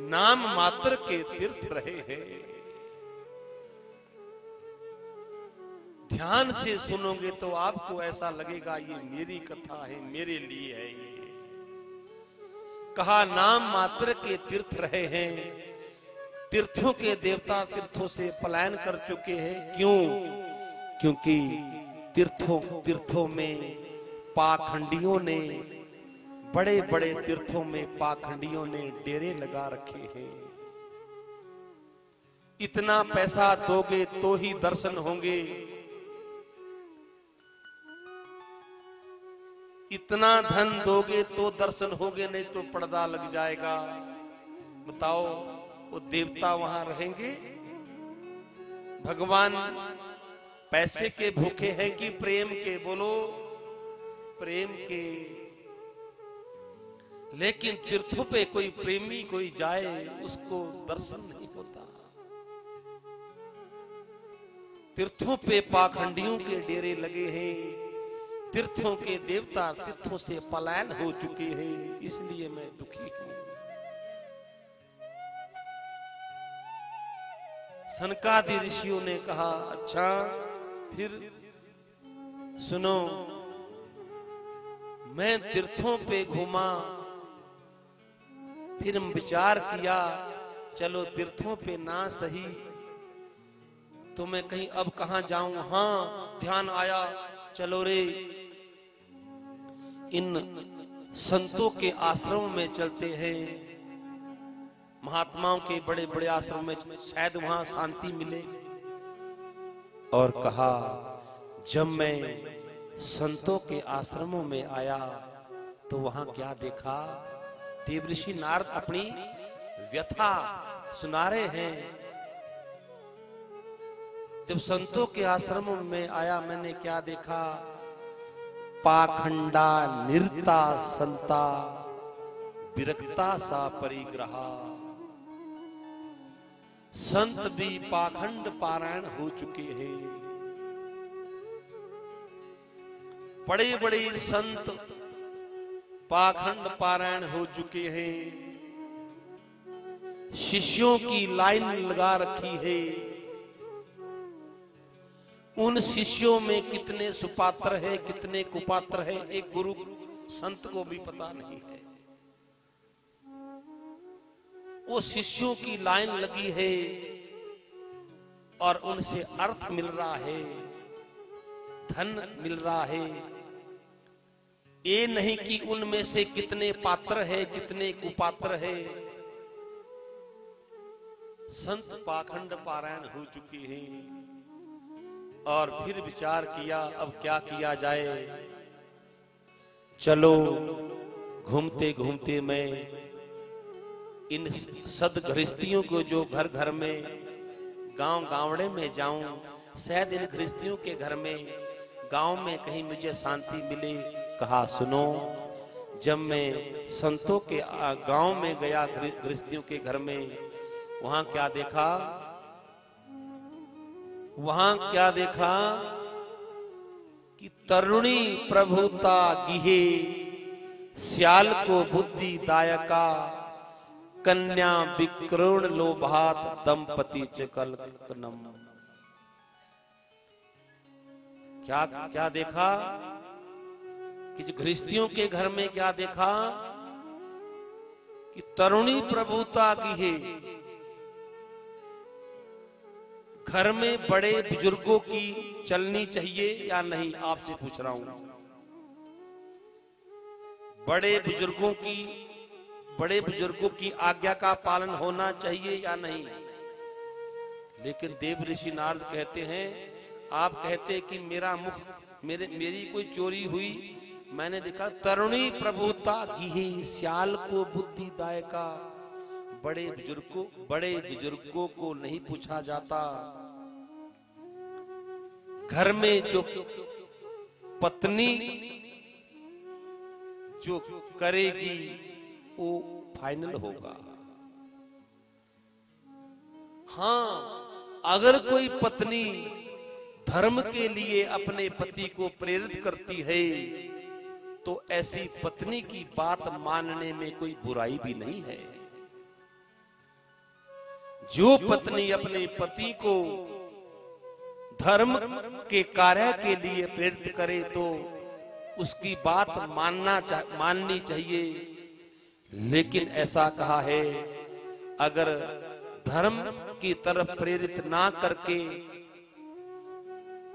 नाम मात्र के तीर्थ रहे हैं। ध्यान से सुनोगे तो आपको ऐसा लगेगा ये मेरी कथा है, मेरे लिए है ये। कहा, नाम मात्र के तीर्थ रहे हैं, तीर्थों के देवता तीर्थों से पलायन कर चुके हैं। क्यों? क्योंकि तीर्थों में पाखंडियों ने, बड़े बड़े तीर्थों में पाखंडियों ने डेरे लगा रखे हैं। इतना पैसा दोगे तो ही दर्शन होंगे, इतना धन दोगे तो दर्शन होंगे, नहीं तो पर्दा लग जाएगा। बताओ, वो देवता वहां रहेंगे? भगवान पैसे के भूखे हैं कि प्रेम के? बोलो, प्रेम के। लेकिन तीर्थों पे कोई प्रेमी कोई जाए, उसको दर्शन नहीं होता। तीर्थों पे पाखंडियों के डेरे लगे हैं, तीर्थों के देवता तीर्थों से पलायन हो चुके हैं, इसलिए मैं दुखी हूं। सनकादि ऋषियों ने कहा, अच्छा, फिर सुनो, मैं तीर्थों पे घूमा, फिर हम विचार किया, चलो तीर्थों पे ना सही तो मैं कहीं अब कहां जाऊं। हाँ, ध्यान आया, चलो रे, इन संतों के आश्रम में चलते हैं, महात्माओं के बड़े बड़े आश्रम में, शायद वहां शांति मिले। और कहा, जब मैं संतों के आश्रमों में आया तो वहां क्या देखा? देव ऋषि नारद अपनी व्यथा सुना रहे हैं। जब संतों के आश्रमों में आया, मैंने क्या देखा? पाखंडा निरता संता विरक्ता सा परिग्रहा। संत भी पाखंड पारायण हो चुके हैं। बड़े बड़े संत पाखंड पारायण हो चुके हैं। शिष्यों की लाइन लगा रखी है। उन शिष्यों में कितने सुपात्र है, कितने कुपात्र है, एक गुरु संत को भी पता नहीं है। वो शिष्यों की लाइन लगी है और उनसे अर्थ मिल रहा है, धन मिल रहा है। ये नहीं कि उनमें से कितने पात्र है, कितने कुपात्र है। संत पाखंड पारायण हो चुके हैं। और फिर विचार किया, अब क्या किया जाए। चलो, घूमते घूमते मैं इन सदगृहस्थियों को, जो घर घर में, गांव गांवड़े में जाऊं, शायद इन गृहस्थियों के घर में, गांव में कहीं मुझे शांति मिले। कहा, सुनो, जब मैं संतों के गांव में गया, गृहस्थियों के घर में, वहां क्या देखा? वहां क्या देखा कि तरुणी प्रभुता गिहे, श्याल को बुद्धि दायका, कन्या विक्रोण लोभात दंपति चकलकनम। क्या क्या देखा कि जो गृहस्थियों के घर में क्या देखा कि तरुणी प्रभुता की है, घर में बड़े बुजुर्गों की चलनी चाहिए या नहीं, आपसे पूछ रहा हूं। बड़े बुजुर्गों की आज्ञा का पालन होना चाहिए या नहीं। लेकिन देव ऋषि नारद कहते हैं, आप कहते कि मेरा मुख मेरी कोई चोरी हुई, मैंने देखा तरुणी प्रभुता गिही, श्याल को बुद्धि दायका। बड़े बुजुर्गों को नहीं पूछा जाता। घर में जो पत्नी जो करेगी वो फाइनल होगा। हाँ, अगर कोई पत्नी धर्म के लिए अपने पति को प्रेरित करती है तो ऐसी पत्नी की बात मानने में कोई बुराई भी नहीं है। जो पत्नी अपने पति को धर्म के कार्य के लिए प्रेरित करे तो उसकी बात माननी चाहिए। लेकिन ऐसा कहा है, अगर धर्म की तरफ प्रेरित ना करके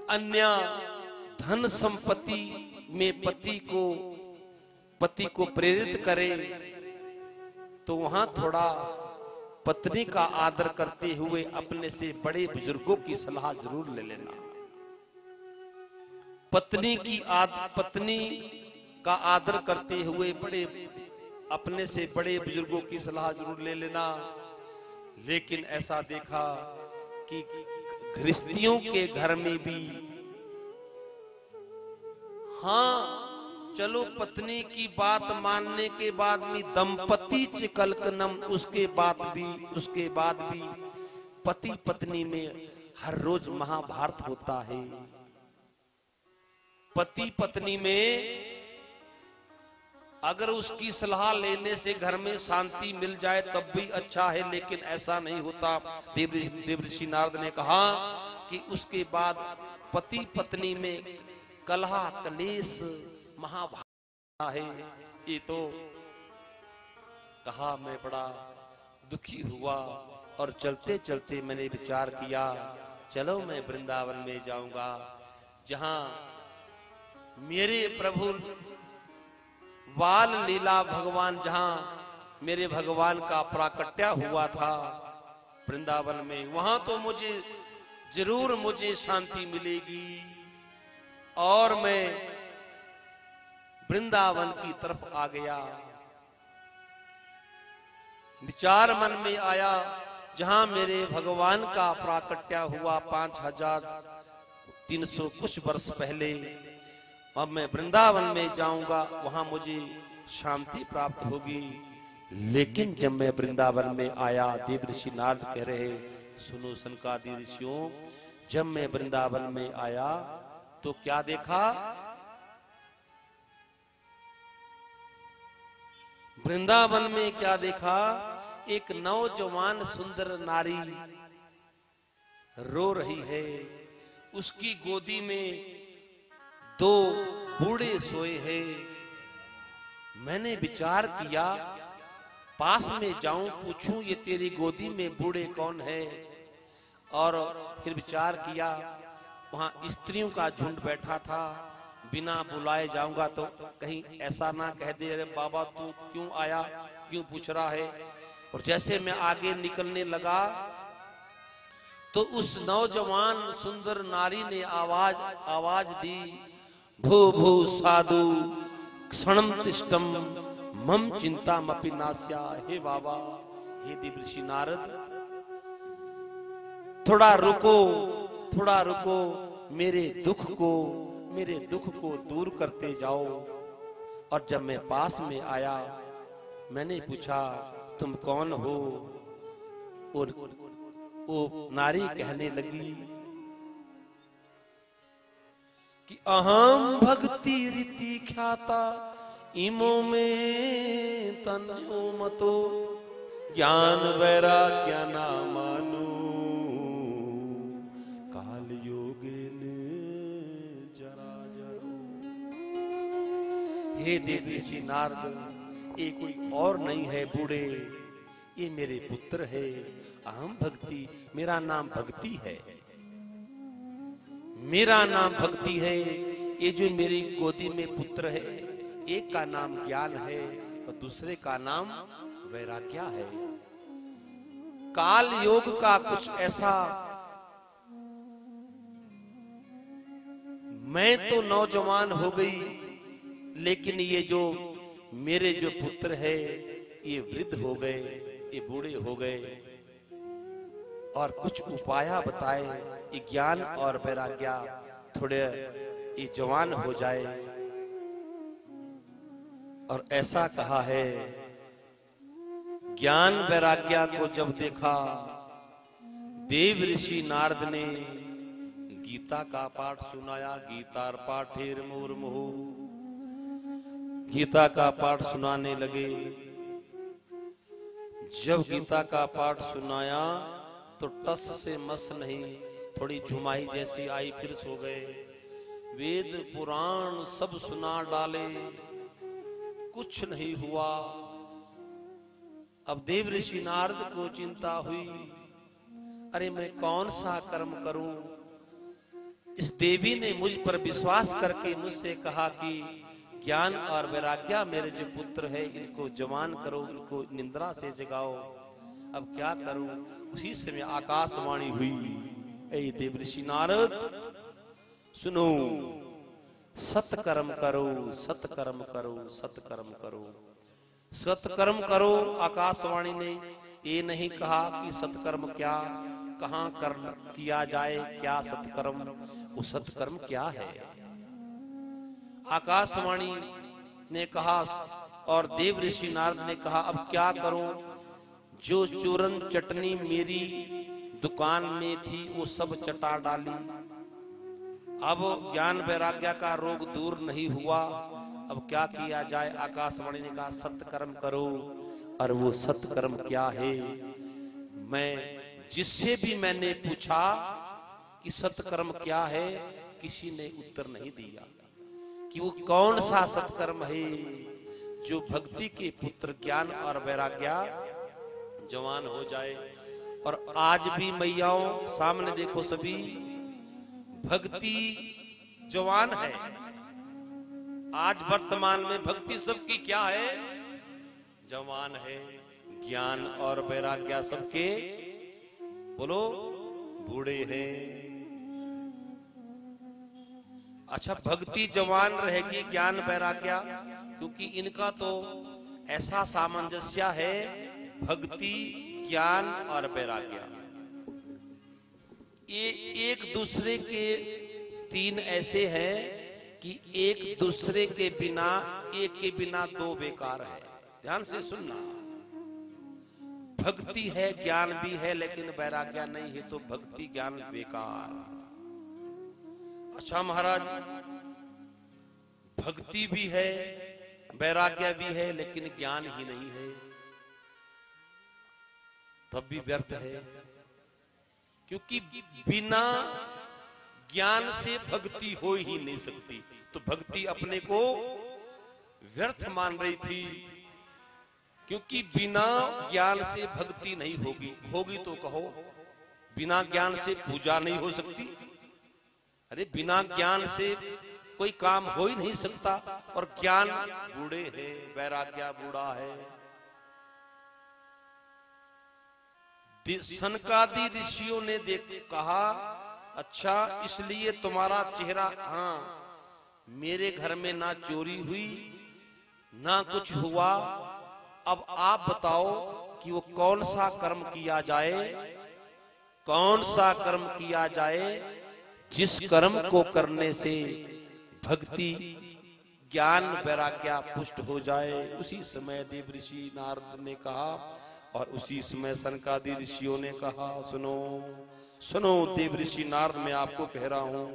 अन्य धन संपत्ति में पति को प्रेरित करे तो वहां थोड़ा पत्नी का आदर करते हुए अपने से बड़े बुजुर्गों की सलाह जरूर ले लेना। पत्नी का आदर करते हुए अपने से बड़े बुजुर्गों की सलाह जरूर ले लेना। लेकिन ऐसा देखा कि गृहस्थियों के घर में भी, हाँ चलो पत्नी की बात मानने के बाद भी दंपति चिकलकनम, उसके बाद भी पति पत्नी में हर रोज महाभारत होता है। पति पत्नी में अगर उसकी सलाह लेने से घर में शांति मिल जाए तब भी अच्छा है, लेकिन ऐसा नहीं होता। देवऋषि नारद ने कहा कि उसके बाद पति पत्नी में कलह कलेश महाभारत है। ये तो कहा, मैं बड़ा दुखी हुआ और चलते चलते मैंने विचार किया, चलो मैं वृंदावन में जाऊंगा, जहां मेरे प्रभु बाल लीला भगवान, जहां मेरे भगवान का प्राकट्य हुआ था वृंदावन में, वहां तो मुझे शांति मिलेगी। और मैं वृंदावन की तरफ आ गया। विचार मन में आया, जहां मेरे भगवान का प्राकट्य हुआ 5300 कुछ वर्ष पहले, अब मैं वृंदावन में जाऊंगा, वहां मुझे शांति प्राप्त होगी। लेकिन जब मैं वृंदावन में आया, देवऋषि नारद कह रहे, सुनो सनकादि ऋषियों, जब मैं वृंदावन में आया तो क्या देखा, वृंदावन में क्या देखा, एक नौजवान सुंदर नारी रो रही है। उसकी गोदी में 2 बूढ़े सोए हैं। मैंने विचार किया, पास में जाऊं, पूछूं ये तेरी गोदी में बूढ़े कौन है। और फिर विचार किया, वहां स्त्रियों का झुंड बैठा था, बिना बुलाए जाऊंगा तो कहीं ऐसा ना कह दे, अरे बाबा तू क्यों आया, क्यों पूछ रहा है। और जैसे मैं आगे निकलने लगा तो उस नौजवान सुंदर नारी ने आवाज दी, भू भू साधु क्षणम तिष्ठम मम चिंता मपि नास्या। हे बाबा, हे देवऋषि नारद, थोड़ा रुको, मेरे दुख को दूर करते जाओ। और जब मैं पास में आया, मैंने पूछा, तुम कौन हो। और वो नारी कहने लगी, कि अहम भक्ति रीति ख्याता इमो में तन्यो मतो ज्ञान वैराग्य ना मानो काल योगेन जरा जरो। हे देव ऋषि नारद, ये कोई और नहीं है बूढ़े, ये मेरे पुत्र है। अहम भक्ति, मेरा नाम भक्ति है, मेरा नाम भक्ति है। ये जो मेरी गोदी में पुत्र है, एक का नाम ज्ञान है और दूसरे का नाम वैराग्य है। काल योग का कुछ ऐसा, मैं तो नौजवान हो गई, लेकिन ये जो मेरे जो पुत्र है ये वृद्ध हो गए, ये बूढ़े हो गए। और कुछ उपाय बताए, ये ज्ञान और वैराग्य थोड़े ये जवान हो जाए। और ऐसा कहा है, ज्ञान वैराग्य को जब देखा, देव ऋषि नारद ने गीता का पाठ सुनाया। गीतार पाठेर मुहुर्मुहु, गीता का पाठ सुनाने लगे। जब गीता का पाठ सुनाया तो टस से मस नहीं, थोड़ी झुमाई जैसी आई, फिर सो गए। वेद पुराण सब सुना डाले, कुछ नहीं हुआ। अब देव ऋषि नारद को चिंता हुई, अरे मैं कौन सा कर्म करूं। इस देवी ने मुझ पर विश्वास करके मुझसे कहा कि ज्ञान और वैराग्य मेरे जो पुत्र है, इनको जवान करो, इनको निंद्रा से जगाओ। अब क्या करूं। उसी समय आकाशवाणी हुई, ऐ देव ऋषि नारद सुनो, सत्कर्म करो, सत्कर्म करो, सत्कर्म करो, सत्कर्म करो। आकाशवाणी ने ये नहीं कहा कि सत्कर्म क्या, कहां कर किया जाए, क्या सत्कर्म, वो सत्कर्म क्या है। आकाशवाणी ने कहा और देव ऋषि नारद ने कहा, अब क्या करूं। जो चूरन चटनी मेरी दुकान में थी वो सब चटा डाली। अब ज्ञान वैराग्य का रोग दूर नहीं हुआ, अब क्या किया जाए। आकाशवाणी ने कहा सत्कर्म करो। और वो सत्कर्म क्या है, मैं जिससे भी मैंने पूछा कि सत्कर्म क्या है, किसी ने उत्तर नहीं दिया कि वो कौन सा सत्कर्म है जो भक्ति के पुत्र ज्ञान और वैराग्य जवान हो जाए। और आज भी मैयाओं सामने देखो, सभी भक्ति जवान है। आज वर्तमान में भक्ति सबकी क्या है, जवान है। ज्ञान और वैराग्य सबके बोलो बूढ़े हैं। अच्छा, भक्ति जवान रहेगी, ज्ञान वैराग्य, क्योंकि इनका तो ऐसा सामंजस्य है, भक्ति ज्ञान और वैराग्य ये एक दूसरे के तीन ऐसे हैं कि एक दूसरे के बिना, एक के बिना दो बेकार है। ध्यान से सुनना, भक्ति है, ज्ञान भी है, लेकिन वैराग्य नहीं है तो भक्ति ज्ञान बेकार। अच्छा महाराज, भक्ति भी है, वैराग्य भी है, लेकिन ज्ञान ही नहीं है, तब भी व्यर्थ है। क्योंकि बिना ज्ञान से भक्ति हो ही नहीं सकती। तो भक्ति अपने को व्यर्थ मान रही थी, क्योंकि बिना ज्ञान से भक्ति नहीं होगी। होगी तो कहो, बिना ज्ञान से पूजा नहीं हो सकती। अरे बिना ज्ञान से कोई काम हो ही नहीं सकता। और ज्ञान बूढ़े है, वैराग्य बूढ़ा है। सनकादि ऋषियों ने कहा, अच्छा इसलिए तुम्हारा चेहरा, हाँ मेरे घर में ना चोरी हुई ना कुछ हुआ, अब आप बताओ कि वो कौन सा कर्म किया जाए, कौन सा कर्म किया जाए जिस कर्म को करने से भक्ति ज्ञान वैराग्य पुष्ट हो जाए। उसी समय देव ऋषि नारद ने कहा और उसी समय सनकादि ऋषियों ने कहा, सुनो सुनो देव ऋषि नारद, मैं आपको कह रहा हूं,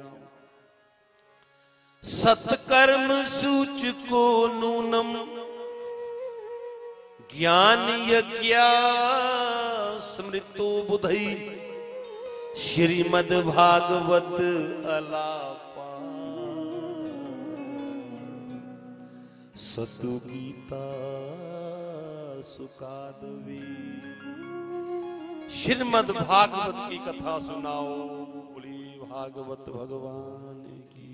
सत्कर्म सूचको नूनम ज्ञान यज्ञा स्मृतो बुधई श्रीमद् भागवत अलापा सतु गीता सुकादवी। श्रीमद् भागवत की कथा सुनाओ, बोली भागवत भगवान की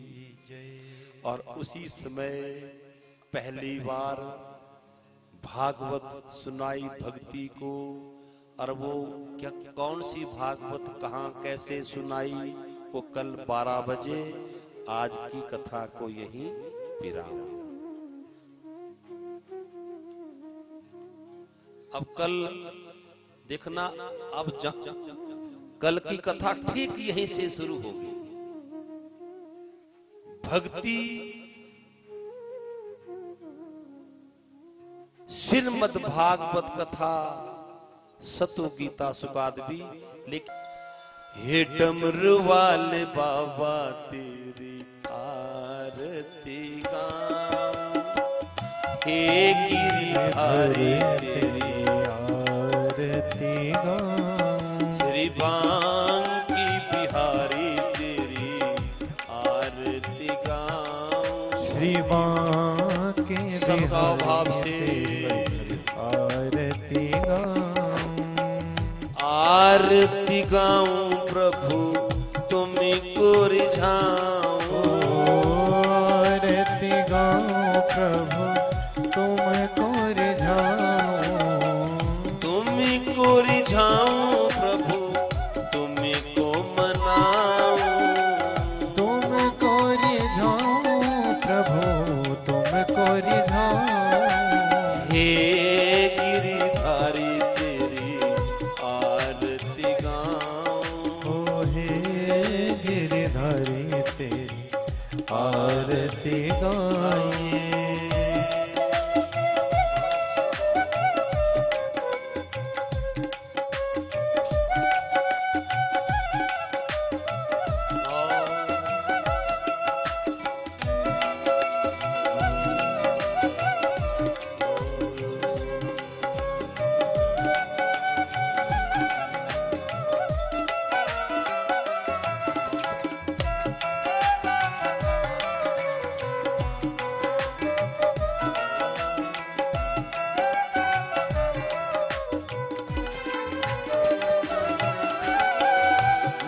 जय। और उसी समय पहली बार भागवत सुनाई भक्ति को। और वो क्या कौन सी भागवत कहाँ कैसे सुनाई, वो कल 12 बजे आज की कथा को यही विराम। अब कल देखना, अब कल की कथा ठीक यहीं से शुरू होगी। भक्ति श्रीमद् भागवत कथा सतु गीता सुकादवी। लेकिन हे डमरू वाले बाबा तेरी आरती गाऊं, हे गिरिधारी तेरी आरती गाऊं, श्री बांकी बिहारी तेरी आरती गाऊं। श्री बांके सबका भाव से आरती गाऊं, आरती गाऊं प्रभु तुमको रिझाऊं। आरती गाऊं प्रभु तुमको रिझाऊं, तुमको रिझाऊं प्रभु तुमको मनाऊं। तुमको रिझाऊं प्रभु तुमको रिझाऊं। हे गिरिधारी तेरी आरती गाऊं, ओ हे गिरिधारी तेरी आरती गाऊं।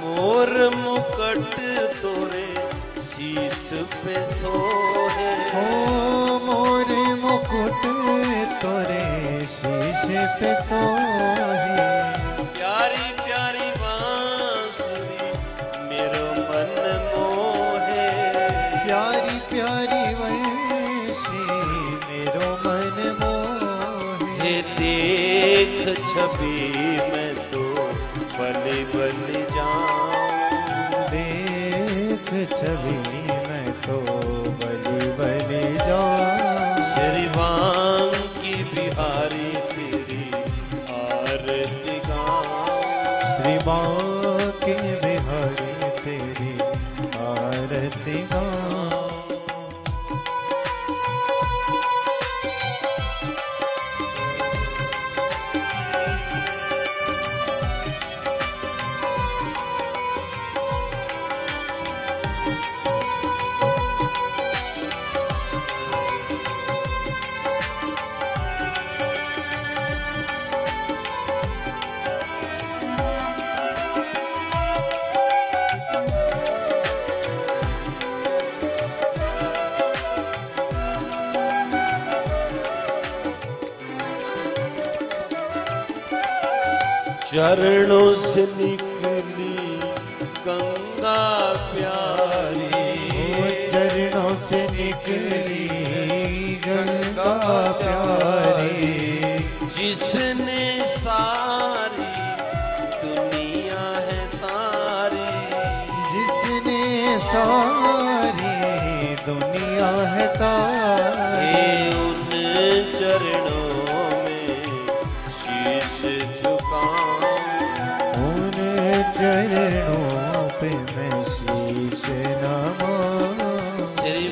मोर मुकुट तोरे शीस पे सोहे। ओ मोर मुकुट तोरे शीश पे सोहे। प्यारी प्यारी बांसुरी मेरो मन मोहे। प्यारी प्यारी वंशी मेरो मन मोहे। हे देख छवि मैं तो बलि बलि जाऊं। देख छवि मैं तो बलि बलि जाऊं। श्री बांकी बिहारी तेरी आरती गाऊं। श्री बांके बिहारी तेरी आरती गाऊं। चरणों से निकली गंगा प्यारी। चरणों से निकली गंगा प्यारी। जिसने सारी दुनिया है तारी। जिसने सारी दुनिया है तारी। हे उन चरणों में शीश झुकाऊं। उन चरणों पे मैं शीश नमाऊं। श्री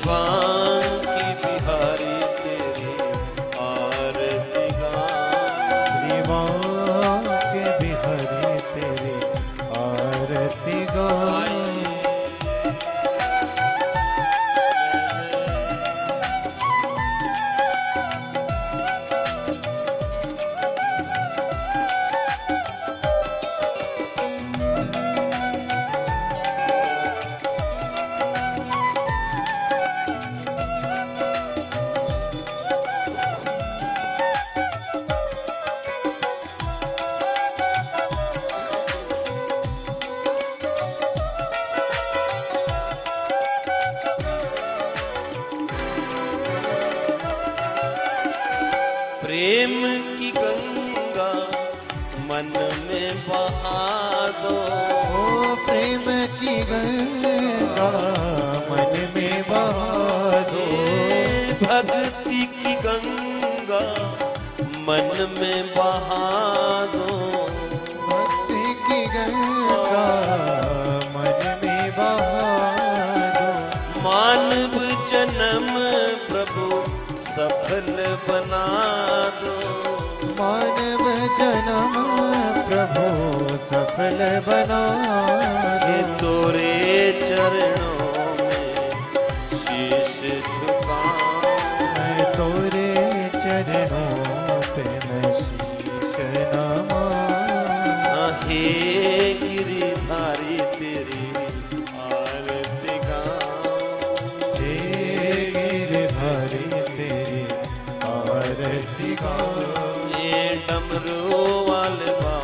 मन में बहा दो। ओ प्रेम की गंगा मन में बहा दो। भक्ति की गंगा मन में बहा दो। भक्ति की गंगा मन में बहा दो। मानव जन्म प्रभु सफल बना दो। मानव जन्म प्रभु सफल बना ये दो। तोरे चरणों में शीश झुकाऊं। मैं तोरे चरणों पे मैं शीश नमाऊं। हे गिरिधारी तेरी आरती गाऊं। हे गिरधारी तेरी आरती गाऊं। ये डमरू वाले बाबा